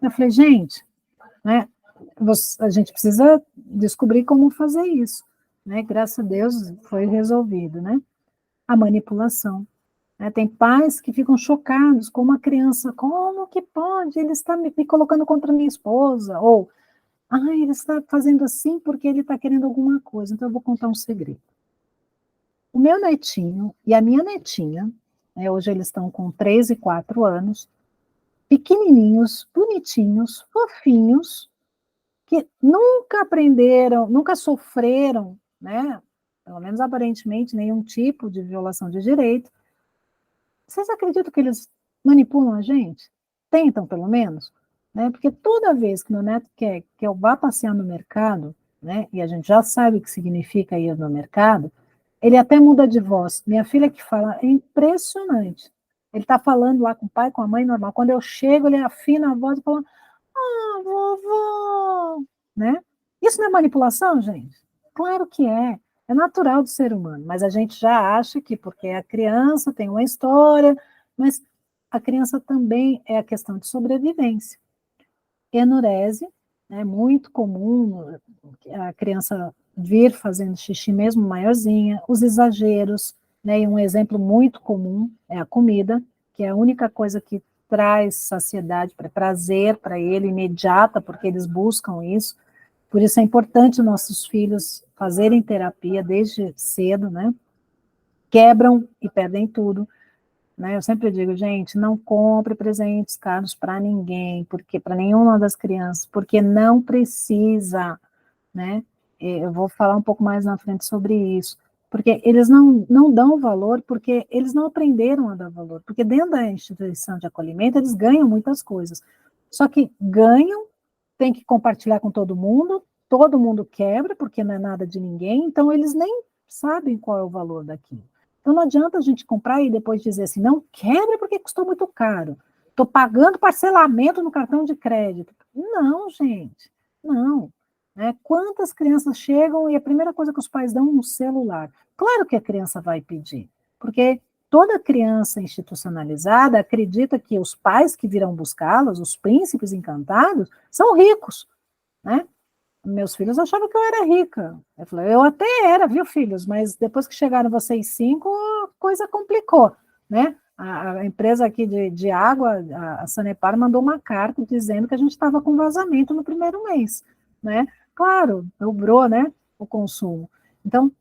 Eu falei, gente, né? A gente precisa descobrir como fazer isso, né? Graças a Deus foi resolvido, né? A manipulação, né? Tem pais que ficam chocados com uma criança, como que pode? Ele está me colocando contra minha esposa, ou, ele está fazendo assim porque ele está querendo alguma coisa. Então eu vou contar um segredo. O meu netinho e a minha netinha, né, hoje eles estão com 3 e 4 anos, pequenininhos, bonitinhos, fofinhos, que nunca aprenderam, nunca sofreram, né, pelo menos aparentemente, nenhum tipo de violação de direito. Vocês acreditam que eles manipulam a gente? Tentam, pelo menos? Né? Porque toda vez que meu neto quer que eu vá passear no mercado, né, e a gente já sabe o que significa ir no mercado, ele até muda de voz. Minha filha que fala, é impressionante. Ele está falando lá com o pai, com a mãe, normal. Quando eu chego, ele afina a voz e fala, vovó, né? Isso não é manipulação, gente? Claro que é. É natural do ser humano, mas a gente já acha que porque a criança tem uma história, mas a criança também é a questão de sobrevivência. Enurese, é muito comum a criança vir fazendo xixi mesmo maiorzinha, os exageros, né? E um exemplo muito comum é a comida, que é a única coisa que traz saciedade, prazer para ele, imediata, porque eles buscam isso. Por isso é importante nossos filhos fazerem terapia desde cedo, né? Quebram e perdem tudo, né? Eu sempre digo, gente, não compre presentes caros para ninguém, porque para nenhuma das crianças, porque não precisa, né? Eu vou falar um pouco mais na frente sobre isso, porque eles não dão valor, porque eles não aprenderam a dar valor, porque dentro da instituição de acolhimento eles ganham muitas coisas, só que ganham, tem que compartilhar com todo mundo quebra, porque não é nada de ninguém, então eles nem sabem qual é o valor daquilo. Então não adianta a gente comprar e depois dizer assim, não quebra porque custou muito caro, estou pagando parcelamento no cartão de crédito. Não, gente, não. Né? Quantas crianças chegam e a primeira coisa que os pais dão é um celular? Claro que a criança vai pedir, porque toda criança institucionalizada acredita que os pais que virão buscá-las, os príncipes encantados, são ricos, né? Meus filhos achavam que eu era rica. Eu falei, eu até era, viu, filhos? Mas depois que chegaram vocês 5, a coisa complicou, né? A empresa aqui de água, a Sanepar, mandou uma carta dizendo que a gente estava com vazamento no primeiro mês, né? Claro, dobrou, né, o consumo. Então,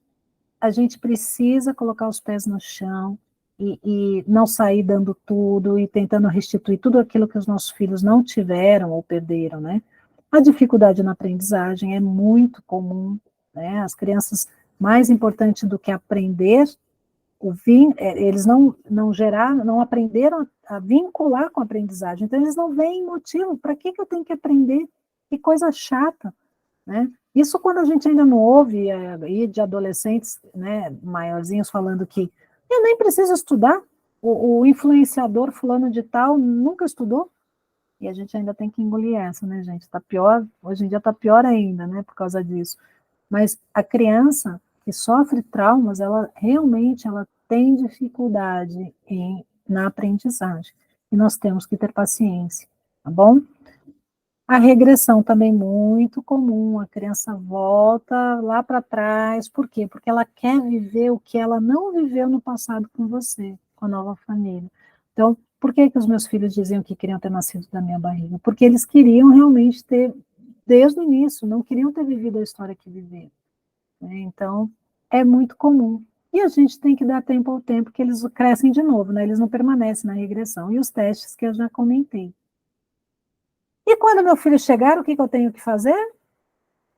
a gente precisa colocar os pés no chão e não sair dando tudo e tentando restituir tudo aquilo que os nossos filhos não tiveram ou perderam, né? A dificuldade na aprendizagem é muito comum, né? As crianças, mais importante do que aprender, eles não aprenderam a vincular com a aprendizagem, então eles não veem motivo, para que eu tenho que aprender? Que coisa chata, né? Isso quando a gente ainda não ouve de adolescentes, né, maiorzinhos falando que eu nem preciso estudar, o influenciador fulano de tal nunca estudou, e a gente ainda tem que engolir essa, né, gente? Tá pior, hoje em dia tá pior ainda, né, por causa disso. Mas a criança que sofre traumas, ela realmente tem dificuldade na aprendizagem. E nós temos que ter paciência, tá bom? A regressão também muito comum, a criança volta lá para trás, por quê? Porque ela quer viver o que ela não viveu no passado com você, com a nova família. Então, por que que os meus filhos diziam que queriam ter nascido da minha barriga? Porque eles queriam realmente ter, desde o início, não queriam ter vivido a história que viveram, né? Então, é muito comum. E a gente tem que dar tempo ao tempo que eles crescem de novo, né? Eles não permanecem na regressão. E os testes que eu já comentei. E quando meu filho chegar, o que eu tenho que fazer?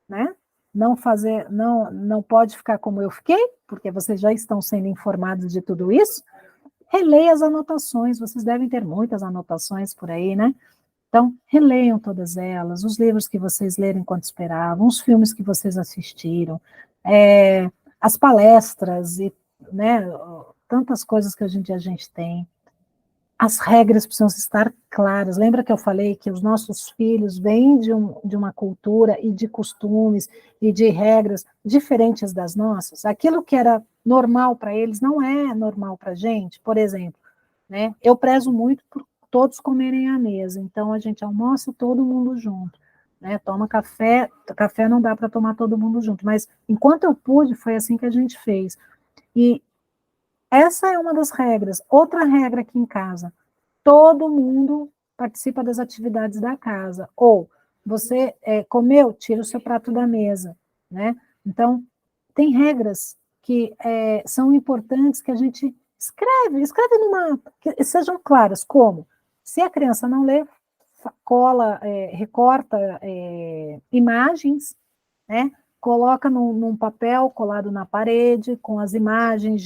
Né? Não fazer, não pode ficar como eu fiquei, porque vocês já estão sendo informados de tudo isso. Releia as anotações, vocês devem ter muitas anotações por aí, né? Então, releiam todas elas, os livros que vocês leram enquanto esperavam, os filmes que vocês assistiram, as palestras, e, né, tantas coisas que hoje em dia a gente tem. As regras precisam estar claras. Lembra que eu falei que os nossos filhos vêm de uma cultura e de costumes e de regras diferentes das nossas? Aquilo que era normal para eles não é normal para a gente. Por exemplo, né, eu prezo muito por todos comerem à mesa, então a gente almoça todo mundo junto. Né, toma café, café não dá para tomar todo mundo junto, mas enquanto eu pude, foi assim que a gente fez. E essa é uma das regras. Outra regra aqui em casa: todo mundo participa das atividades da casa. Ou você comeu, tira o seu prato da mesa, né? Então, tem regras que são importantes que a gente escreve que sejam claras, como se a criança não lê, cola, recorta imagens, né? Coloca num papel colado na parede, com as imagens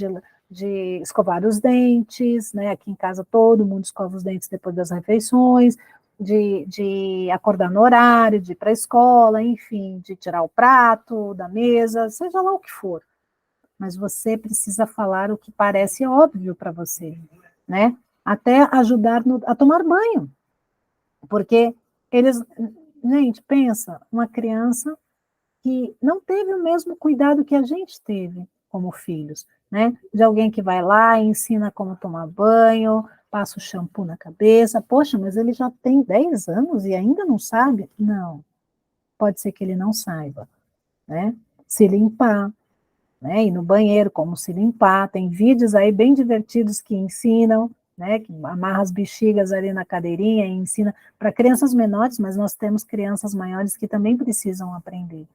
de escovar os dentes, né? Aqui em casa todo mundo escova os dentes depois das refeições, de acordar no horário, de ir para a escola, enfim, de tirar o prato da mesa, seja lá o que for. Mas você precisa falar o que parece óbvio para você, né? Até ajudar a tomar banho, porque eles, gente, pensa, uma criança que não teve o mesmo cuidado que a gente teve como filhos, né? De alguém que vai lá e ensina como tomar banho, passa o shampoo na cabeça. Poxa, mas ele já tem 10 anos e ainda não sabe? Não, pode ser que ele não saiba, né? Se limpar, né? Ir no banheiro, como se limpar. Tem vídeos aí bem divertidos que ensinam, né? Que amarra as bexigas ali na cadeirinha e ensina para crianças menores, mas nós temos crianças maiores que também precisam aprender.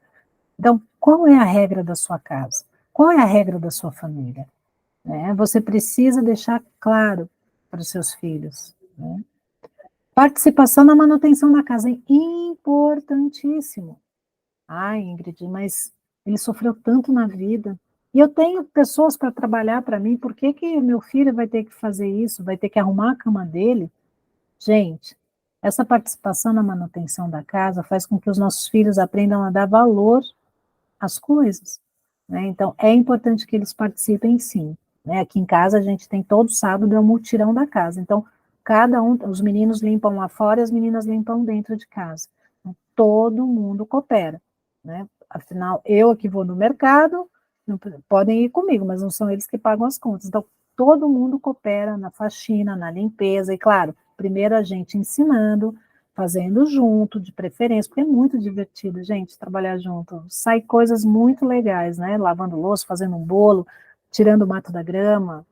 Então, qual é a regra da sua casa? Qual é a regra da sua família? Né? Você precisa deixar claro para os seus filhos. Né? Participação na manutenção da casa é importantíssimo. Ai, Ingrid, mas ele sofreu tanto na vida. E eu tenho pessoas para trabalhar para mim, por que que meu filho vai ter que fazer isso? Vai ter que arrumar a cama dele? Gente, essa participação na manutenção da casa faz com que os nossos filhos aprendam a dar valor as coisas. Né? Então, é importante que eles participem, sim. Né? Aqui em casa, a gente tem todo sábado é um mutirão da casa. Então, cada um, os meninos limpam lá fora e as meninas limpam dentro de casa. Então, todo mundo coopera. Né? Afinal, eu aqui vou no mercado, podem ir comigo, mas não são eles que pagam as contas. Então, todo mundo coopera na faxina, na limpeza, e claro, primeiro a gente ensinando, fazendo junto, de preferência, porque é muito divertido, gente, trabalhar junto. Sai coisas muito legais, né? Lavando louça, fazendo um bolo, tirando o mato da grama.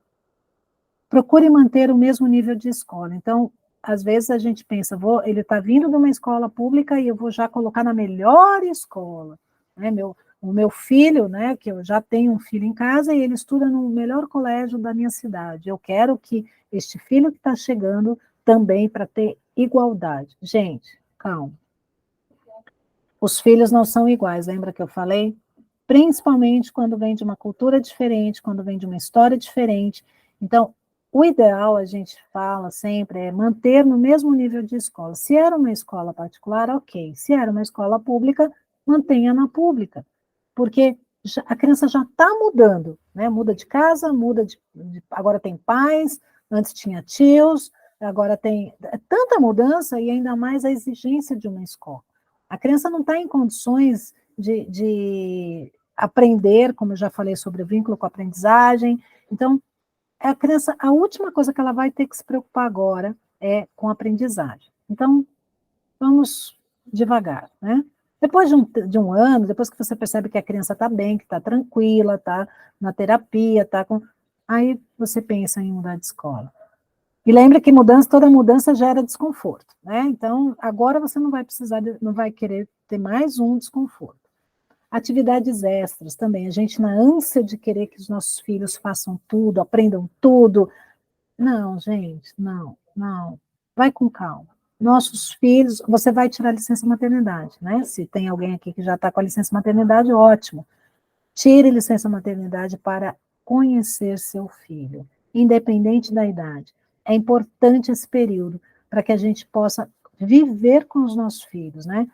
Procure manter o mesmo nível de escola. Então, às vezes a gente pensa, ele está vindo de uma escola pública e eu vou já colocar na melhor escola. Né? O meu filho, né, que eu já tenho um filho em casa e ele estuda no melhor colégio da minha cidade. Eu quero que este filho que está chegando também para ter igualdade. Gente, calma. Os filhos não são iguais, lembra que eu falei? Principalmente quando vem de uma cultura diferente, quando vem de uma história diferente. Então, o ideal, a gente fala sempre, é manter no mesmo nível de escola. Se era uma escola particular, ok. Se era uma escola pública, mantenha na pública. Porque a criança já está mudando, né? Muda de casa, agora tem pais, antes tinha tios, agora tem tanta mudança e ainda mais a exigência de uma escola. A criança não está em condições de aprender, como eu já falei sobre o vínculo com a aprendizagem. Então, a criança, a última coisa que ela vai ter que se preocupar agora é com a aprendizagem. Então, vamos devagar, né? Depois de um ano, depois que você percebe que a criança está bem, que está tranquila, está na terapia, aí você pensa em mudar de escola. E lembre que toda mudança gera desconforto, né? Então, agora você não vai precisar, não vai querer ter mais um desconforto. Atividades extras também, a gente na ânsia de querer que os nossos filhos façam tudo, aprendam tudo. Não, gente, não. Vai com calma. Nossos filhos, você vai tirar licença maternidade, né? Se tem alguém aqui que já está com a licença maternidade, ótimo. Tire licença maternidade para conhecer seu filho, independente da idade. É importante esse período para que a gente possa viver com os nossos filhos, né?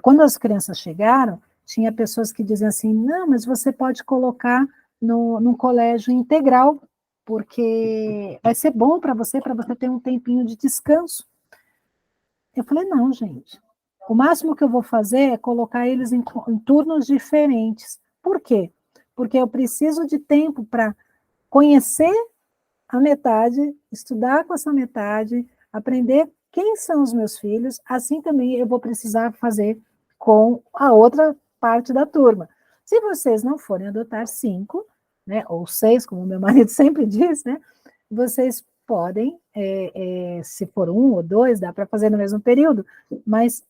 Quando as crianças chegaram, tinha pessoas que diziam assim, não, mas você pode colocar num colégio integral, porque vai ser bom para você ter um tempinho de descanso. Eu falei, não, gente. O máximo que eu vou fazer é colocar eles em turnos diferentes. Por quê? Porque eu preciso de tempo para conhecer a metade, estudar com essa metade, aprender quem são os meus filhos, assim também eu vou precisar fazer com a outra parte da turma. Se vocês não forem adotar 5, né, ou 6, como meu marido sempre diz, né, vocês podem, se for 1 ou 2, dá para fazer no mesmo período, mas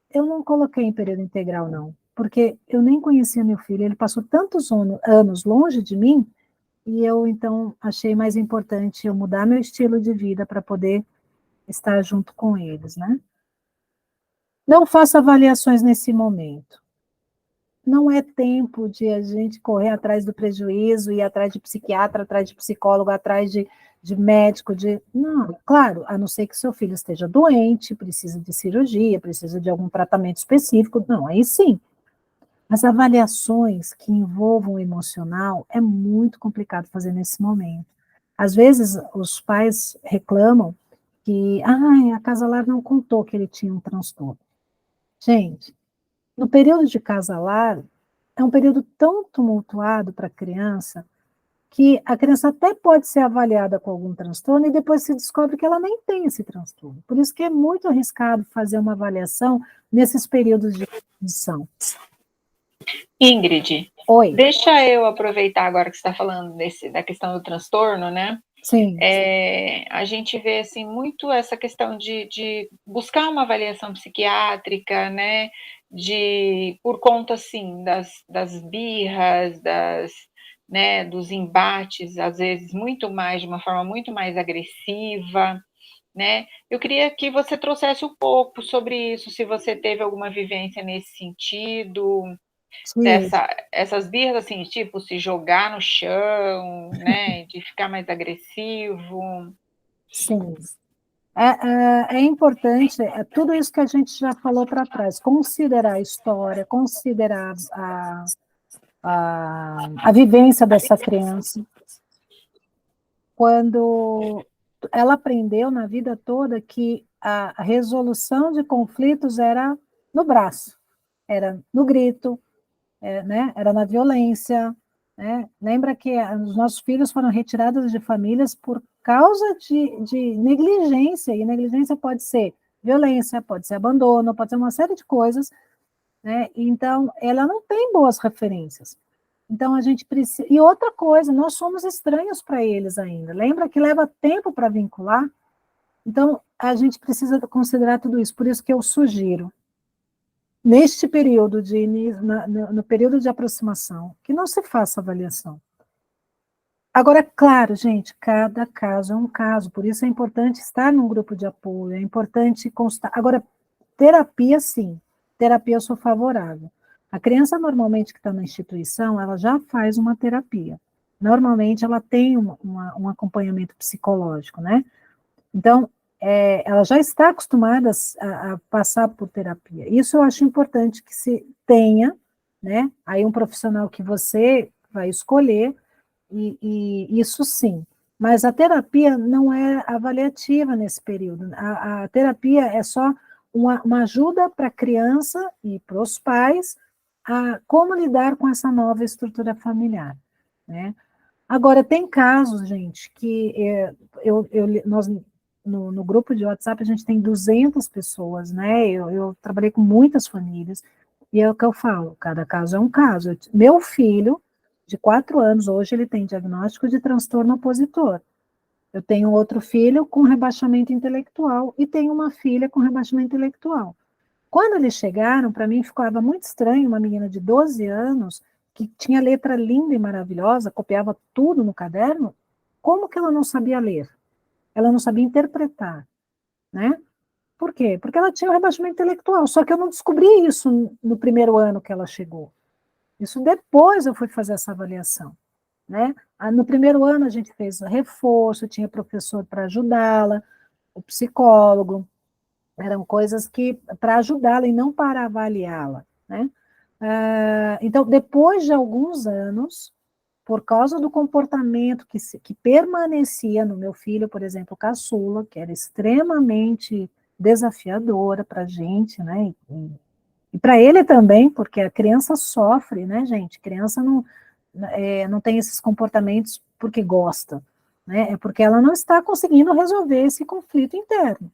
eu não coloquei em período integral, não, porque eu nem conhecia meu filho, ele passou tantos anos longe de mim, e eu, então, achei mais importante eu mudar meu estilo de vida para poder estar junto com eles, né? Não faça avaliações nesse momento. Não é tempo de a gente correr atrás do prejuízo, ir atrás de psiquiatra, atrás de psicólogo, atrás de médico, Não, claro, a não ser que seu filho esteja doente, precisa de cirurgia, precisa de algum tratamento específico, não, aí sim. As avaliações que envolvam o emocional é muito complicado fazer nesse momento. Às vezes, os pais reclamam que a Casalar não contou que ele tinha um transtorno. Gente, no período de Casalar, é um período tão tumultuado para a criança que a criança até pode ser avaliada com algum transtorno e depois se descobre que ela nem tem esse transtorno. Por isso que é muito arriscado fazer uma avaliação nesses períodos de transição. Ingrid, Oi. Deixa eu aproveitar agora que você está falando da questão do transtorno, né? Sim. A gente vê assim, muito essa questão de buscar uma avaliação psiquiátrica, né? Por conta assim, das birras, né, dos embates, às vezes de uma forma muito mais agressiva, né? Eu queria que você trouxesse um pouco sobre isso, se você teve alguma vivência nesse sentido, essas birras, assim, tipo, se jogar no chão, né, de ficar mais agressivo. Sim. É importante, tudo isso que a gente já falou para trás, considerar a história, considerar a vivência dessa criança. Quando ela aprendeu na vida toda que a resolução de conflitos era no braço, era no grito, né? Era na violência, né? Lembra que os nossos filhos foram retirados de famílias por causa de negligência, e negligência pode ser violência, pode ser abandono, pode ser uma série de coisas, né? Então, ela não tem boas referências. Então, a gente precisa... E outra coisa, nós somos estranhos para eles ainda. Lembra que leva tempo para vincular? Então, a gente precisa considerar tudo isso. Por isso que eu sugiro, neste período, no período de aproximação, que não se faça avaliação. Agora, é claro, gente, cada caso é um caso, por isso é importante estar num grupo de apoio, é importante constar. Agora, terapia, sim, terapia eu sou favorável. A criança, normalmente, que está na instituição, ela já faz uma terapia. Normalmente, ela tem um acompanhamento psicológico, né? Então, ela já está acostumada a passar por terapia. Isso eu acho importante que se tenha, né? Aí um profissional que você vai escolher, e isso sim. Mas a terapia não é avaliativa nesse período. A terapia é só uma ajuda para a criança e para os pais a como lidar com essa nova estrutura familiar, né? Agora, tem casos, gente, que nós no grupo de WhatsApp, a gente tem 200 pessoas, né? Eu trabalhei com muitas famílias, e é o que eu falo, cada caso é um caso. Meu filho, de 4 anos, hoje ele tem diagnóstico de transtorno opositor. Eu tenho outro filho com rebaixamento intelectual e tenho uma filha com rebaixamento intelectual. Quando eles chegaram, para mim ficava muito estranho uma menina de 12 anos que tinha letra linda e maravilhosa, copiava tudo no caderno, como que ela não sabia ler? Ela não sabia interpretar, né? Por quê? Porque ela tinha um rebaixamento intelectual, só que eu não descobri isso no primeiro ano que ela chegou. Isso depois eu fui fazer essa avaliação, né? No primeiro ano a gente fez reforço, tinha professor para ajudá-la, o psicólogo, eram coisas que para ajudá-la e não para avaliá-la, né? Então, depois de alguns anos, por causa do comportamento que permanecia no meu filho, por exemplo, caçula, que era extremamente desafiadora para a gente, né? E para ele também, porque a criança sofre, né, gente? Criança não tem esses comportamentos porque gosta, né? É porque ela não está conseguindo resolver esse conflito interno.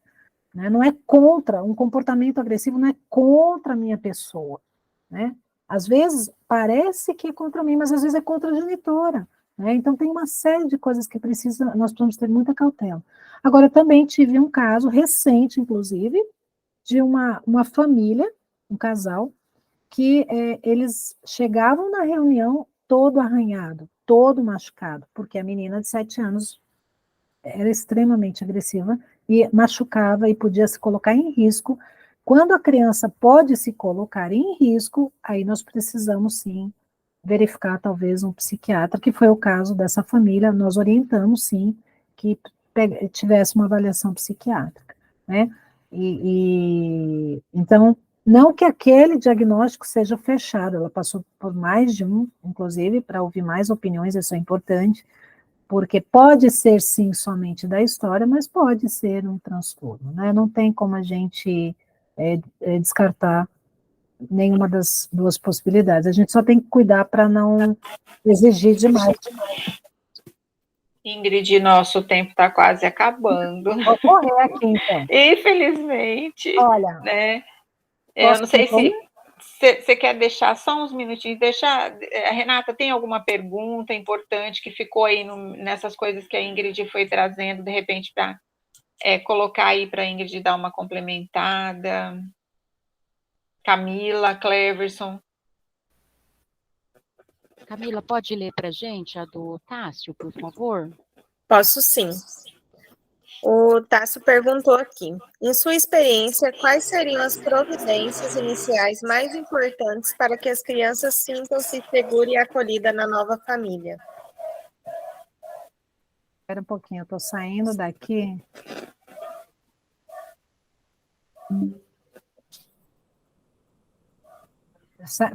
Né? Não é contra, um comportamento agressivo não é contra a minha pessoa. Né? Às vezes parece que é contra mim, mas às vezes é contra a genitora. Né? Então tem uma série de coisas que nós precisamos ter muita cautela. Agora, eu também tive um caso recente, inclusive, de uma família, um casal, que eles chegavam na reunião todo arranhado, todo machucado, porque a menina de 7 anos era extremamente agressiva e machucava e podia se colocar em risco. Quando a criança pode se colocar em risco, aí nós precisamos sim verificar talvez um psiquiatra, que foi o caso dessa família, nós orientamos sim que tivesse uma avaliação psiquiátrica, né? Então, não que aquele diagnóstico seja fechado, ela passou por mais de um, inclusive, para ouvir mais opiniões, isso é importante, porque pode ser, sim, somente da história, mas pode ser um transtorno, né? Não tem como a gente descartar nenhuma das duas possibilidades. A gente só tem que cuidar para não exigir demais. Ingrid, nosso tempo está quase acabando. Vou correr aqui, então. Infelizmente. Olha, né? Eu não sei se você quer deixar só uns minutinhos, Renata, tem alguma pergunta importante que ficou aí nessas coisas que a Ingrid foi trazendo, de repente, para colocar aí para a Ingrid dar uma complementada? Camila, Cleverson. Camila, pode ler para a gente a do Tássio, por favor? Posso sim. O Tássio perguntou aqui, em sua experiência, quais seriam as providências iniciais mais importantes para que as crianças sintam-se seguras e acolhidas na nova família? Espera um pouquinho, eu estou saindo daqui.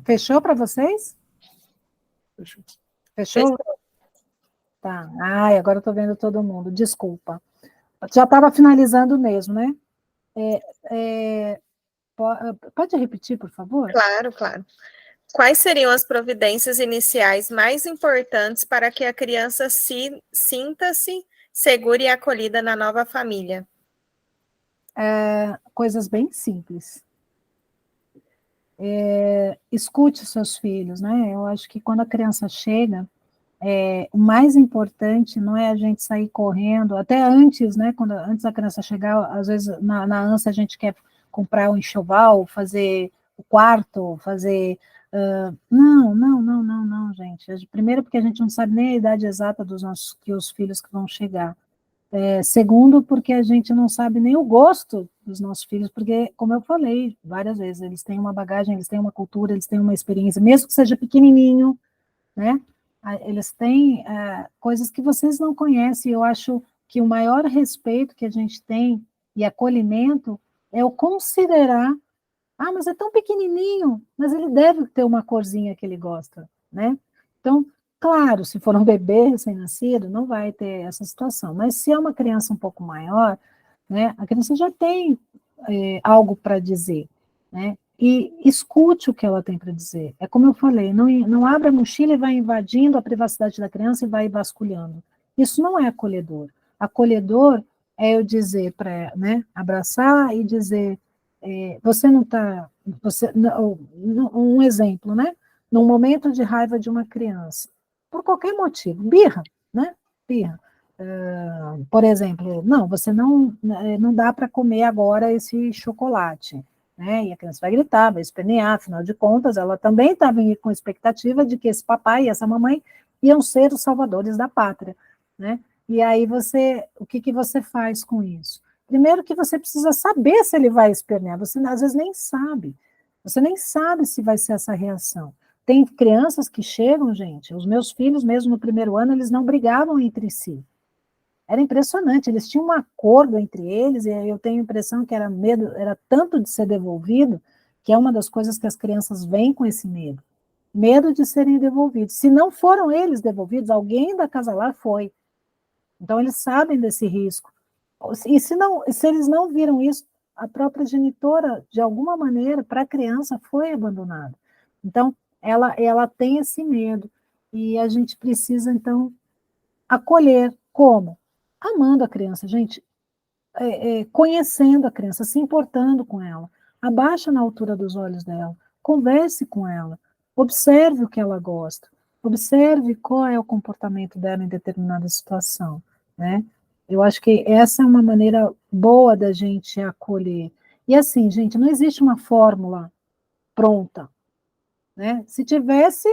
Fechou para vocês? Fechou? Tá. Ai, agora eu estou vendo todo mundo, desculpa. Já estava finalizando mesmo, né? Pode repetir, por favor? Claro, claro. Quais seriam as providências iniciais mais importantes para que a criança sinta-se segura e acolhida na nova família? Coisas bem simples. Escute seus filhos, né? Eu acho que quando a criança chega, o mais importante não é a gente sair correndo, até antes, né? Antes da criança chegar, às vezes na ânsia a gente quer comprar um enxoval, fazer o quarto, fazer. Não, gente. Primeiro, porque a gente não sabe nem a idade exata dos os filhos que vão chegar. Segundo, porque a gente não sabe nem o gosto dos nossos filhos, porque, como eu falei várias vezes, eles têm uma bagagem, eles têm uma cultura, eles têm uma experiência, mesmo que seja pequenininho, né? Eles têm coisas que vocês não conhecem. Eu acho que o maior respeito que a gente tem e acolhimento é o considerar, mas é tão pequenininho, mas ele deve ter uma corzinha que ele gosta, né? Então, claro, se for um bebê recém-nascido, não vai ter essa situação, mas se é uma criança um pouco maior, né, a criança já tem algo para dizer, né? E escute o que ela tem para dizer. É como eu falei, não abra a mochila e vai invadindo a privacidade da criança e vai vasculhando. Isso não é acolhedor. Acolhedor é eu dizer para, né, abraçar e dizer, você não está, um exemplo, né, num momento de raiva de uma criança, por qualquer motivo, birra, né, birra, por exemplo, não, você não dá para comer agora esse chocolate, né, e a criança vai gritar, vai espernear, afinal de contas, ela também estava com expectativa de que esse papai e essa mamãe iam ser os salvadores da pátria, né, e aí o que você faz com isso? Primeiro que você precisa saber se ele vai espernear, você às vezes nem sabe, você nem sabe se vai ser essa reação. Tem crianças que chegam, gente, os meus filhos mesmo no primeiro ano, eles não brigavam entre si. Era impressionante, eles tinham um acordo entre eles, e eu tenho a impressão que era medo, era tanto de ser devolvido, que é uma das coisas que as crianças vêm com esse medo. Medo de serem devolvidos. Se não foram eles devolvidos, alguém da casa lá foi. Então, eles sabem desse risco. E se eles não viram isso, a própria genitora, de alguma maneira, para a criança, foi abandonada. Então, ela tem esse medo. E a gente precisa, então, acolher. Como? Amando a criança, gente, conhecendo a criança, se importando com ela. Abaixa na altura dos olhos dela, converse com ela, observe o que ela gosta, observe qual é o comportamento dela em determinada situação, né? Eu acho que essa é uma maneira boa da gente acolher. E assim, gente, não existe uma fórmula pronta, né? Se tivesse,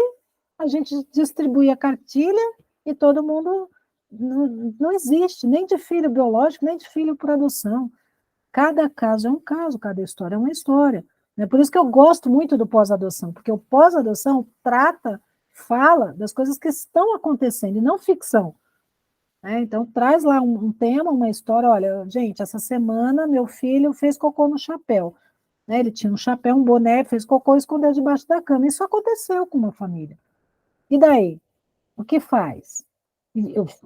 a gente distribui a cartilha e todo mundo não existe, nem de filho biológico, nem de filho por adoção. Cada caso é um caso, cada história é uma história. É por isso que eu gosto muito do pós-adoção, porque o pós-adoção fala das coisas que estão acontecendo, e não ficção. Né? Então, traz lá um tema, uma história. Olha, gente, essa semana meu filho fez cocô no chapéu. Né? Ele tinha um chapéu, um boné, fez cocô e escondeu debaixo da cama. Isso aconteceu com uma família. E daí? O que faz?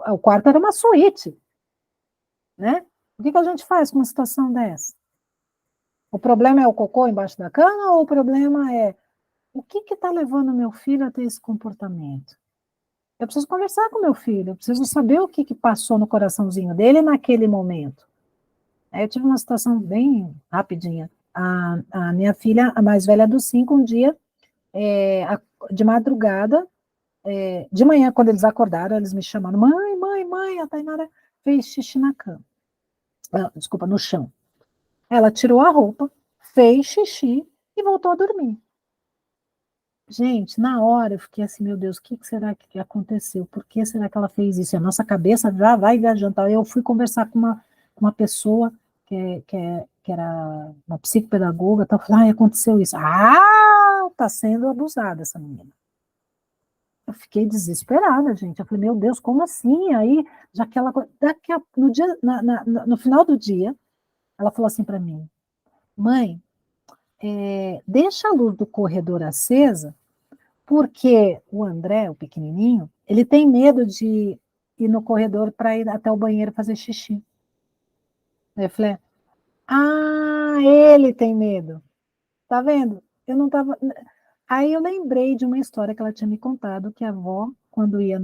O quarto era uma suíte, né? O que a gente faz com uma situação dessa? O problema é o cocô embaixo da cama ou o problema é o que está levando meu filho a ter esse comportamento? Eu preciso conversar com meu filho, eu preciso saber o que passou no coraçãozinho dele naquele momento. Aí eu tive uma situação bem rapidinha. A minha filha, a mais velha dos 5, um dia, de madrugada, de manhã, quando eles acordaram, eles me chamaram, mãe, a Tainara fez xixi na cama. Desculpa, no chão. Ela tirou a roupa, fez xixi e voltou a dormir. Gente, na hora eu fiquei assim, meu Deus, o que será que aconteceu? Por que será que ela fez isso? E a nossa cabeça já vai viajando. Eu fui conversar com uma pessoa que era uma psicopedagoga, então eu falei, aconteceu isso. Tá sendo abusada essa menina. Eu fiquei desesperada, gente. Eu falei, meu Deus, como assim? Aí, já que ela. No final do dia, ela falou assim para mim, mãe, deixa a luz do corredor acesa, porque o André, o pequenininho, ele tem medo de ir no corredor para ir até o banheiro fazer xixi. Aí eu falei, ele tem medo. Tá vendo? Eu não tava. Aí eu lembrei de uma história que ela tinha me contado, que a avó, quando ia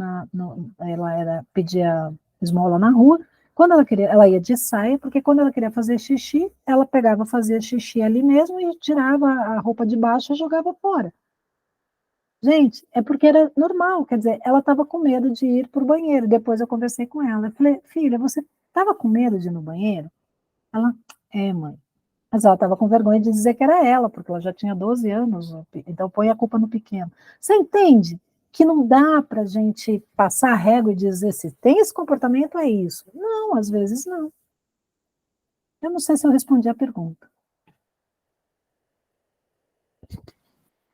pedia esmola na rua, quando ela ia de saia, porque quando ela queria fazer xixi, ela pegava, fazia xixi ali mesmo e tirava a roupa de baixo e jogava fora. Gente, é porque era normal, quer dizer, ela estava com medo de ir para o banheiro. Depois eu conversei com ela, eu falei, filha, você estava com medo de ir no banheiro? Ela, mãe. Mas ela estava com vergonha de dizer que era ela, porque ela já tinha 12 anos, então põe a culpa no pequeno. Você entende que não dá para a gente passar a régua e dizer se tem esse comportamento, é isso. Não, às vezes não. Eu não sei se eu respondi a pergunta.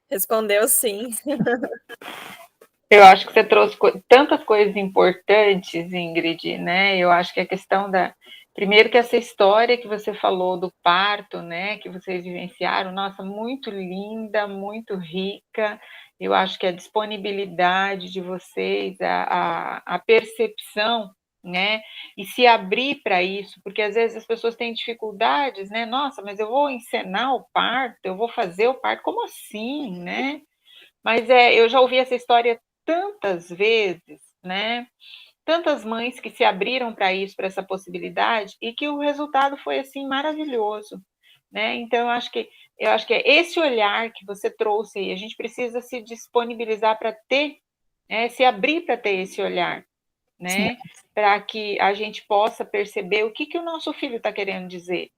Respondeu sim. Eu acho que você trouxe tantas coisas importantes, Ingrid, né? Eu acho que a questão primeiro que essa história que você falou do parto, né, que vocês vivenciaram, nossa, muito linda, muito rica. Eu acho que a disponibilidade de vocês, a percepção, né, e se abrir para isso, porque às vezes as pessoas têm dificuldades, né? Nossa, mas eu vou encenar o parto, eu vou fazer o parto, como assim, né? Mas eu já ouvi essa história tantas vezes, né? tantas mães que se abriram para isso, para essa possibilidade, e que o resultado foi, assim, maravilhoso, né? Então, eu acho que é esse olhar que você trouxe aí, a gente precisa se disponibilizar para ter, se abrir para ter esse olhar, né? Para que a gente possa perceber o que o nosso filho está querendo dizer,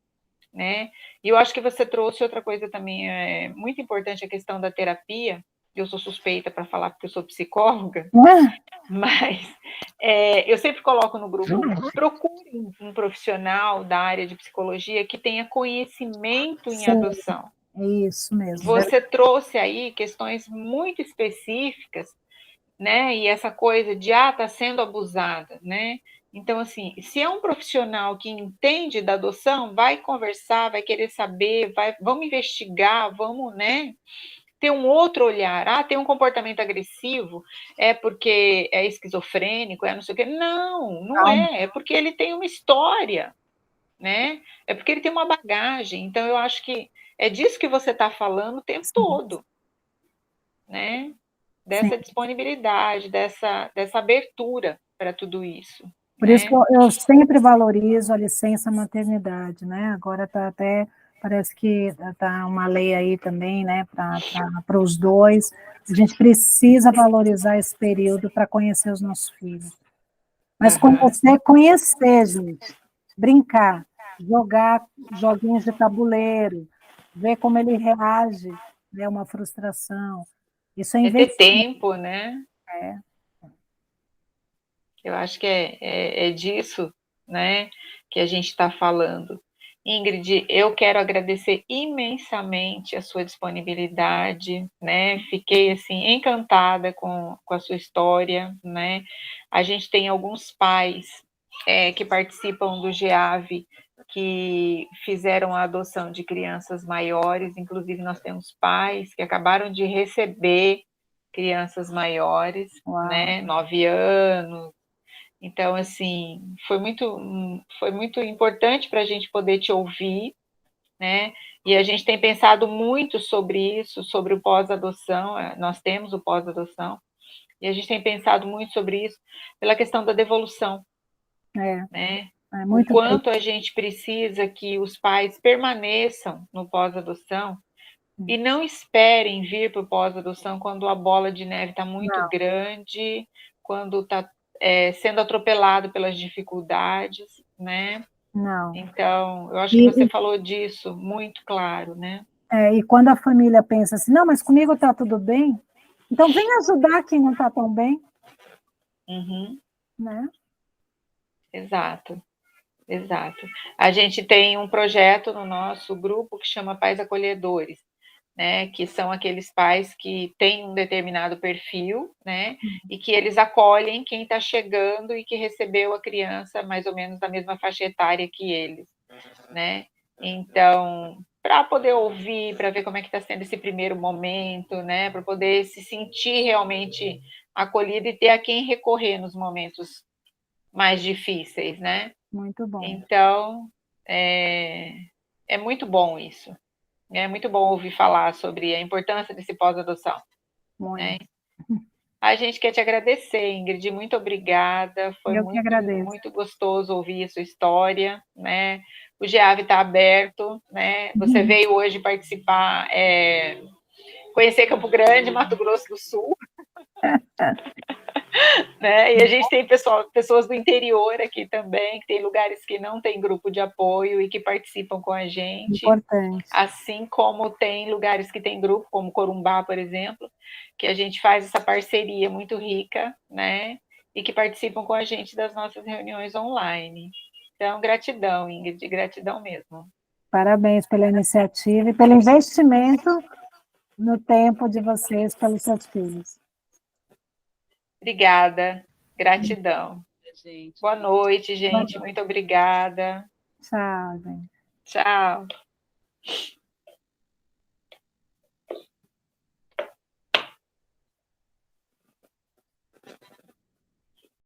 né? E eu acho que você trouxe outra coisa também muito importante, a questão da terapia. Eu sou suspeita para falar porque eu sou psicóloga, mas eu sempre coloco no grupo, procure um profissional da área de psicologia que tenha conhecimento em adoção. É isso mesmo. Você trouxe aí questões muito específicas, né? E essa coisa de, tá sendo abusada, né? Então, assim, se é um profissional que entende da adoção, vai conversar, vai querer saber, vamos investigar, vamos, né? Ter um outro olhar. Tem um comportamento agressivo, é porque é esquizofrênico, não sei o quê. Não é. É porque ele tem uma história, né? É porque ele tem uma bagagem. Então, eu acho que é disso que você está falando o tempo todo, né? Dessa disponibilidade, dessa abertura para tudo isso. Por isso que eu sempre valorizo a licença maternidade, né? Agora parece que está uma lei aí também, né, para os dois. A gente precisa valorizar esse período para conhecer os nossos filhos. Mas conhecer, gente, brincar, jogar joguinhos de tabuleiro, ver como ele reage, né, uma frustração. Isso é ter tempo, né? É. Eu acho que é disso, né, que a gente está falando. Ingrid, eu quero agradecer imensamente a sua disponibilidade, né? Fiquei assim encantada com a sua história, né? A gente tem alguns pais que participam do GEAV que fizeram a adoção de crianças maiores, inclusive nós temos pais que acabaram de receber crianças maiores, né? 9 anos. Então, assim, foi muito importante para a gente poder te ouvir, né? E a gente tem pensado muito sobre isso, sobre o pós-adoção. Nós temos o pós-adoção, e a gente tem pensado muito sobre isso pela questão da devolução, né? O quanto a gente precisa que os pais permaneçam no pós-adoção e não esperem vir para o pós-adoção quando a bola de neve está muito grande, quando está sendo atropelado pelas dificuldades, né? Não. Então, eu acho que você falou disso muito claro, né? E quando a família pensa assim, não, mas comigo está tudo bem, então vem ajudar quem não está tão bem. Né? Exato. A gente tem um projeto no nosso grupo que chama Pais Acolhedores, né, que são aqueles pais que têm um determinado perfil, né, e que eles acolhem quem está chegando e que recebeu a criança mais ou menos da mesma faixa etária que eles, né. Então, para poder ouvir, para ver como é que está sendo esse primeiro momento, né, para poder se sentir realmente acolhido e ter a quem recorrer nos momentos mais difíceis, né. Muito bom. Então, é muito bom isso. É muito bom ouvir falar sobre a importância desse pós-adoção. Né? A gente quer te agradecer, Ingrid, muito obrigada. Foi muito gostoso ouvir a sua história. Né? O GEAV está aberto. Né? Você veio hoje participar, conhecer Campo Grande, Mato Grosso do Sul. Né? E a gente tem pessoas do interior aqui também, que tem lugares que não tem grupo de apoio e que participam com a gente. Importante. Assim como tem lugares que tem grupo, como Corumbá, por exemplo, que a gente faz essa parceria muito rica, né? E que participam com a gente das nossas reuniões online. Então, gratidão, Ingrid, gratidão mesmo. Parabéns pela iniciativa e pelo investimento no tempo de vocês pelos seus filhos. Obrigada, gratidão. Boa noite, gente. Muito obrigada. Tchau, gente. Tchau.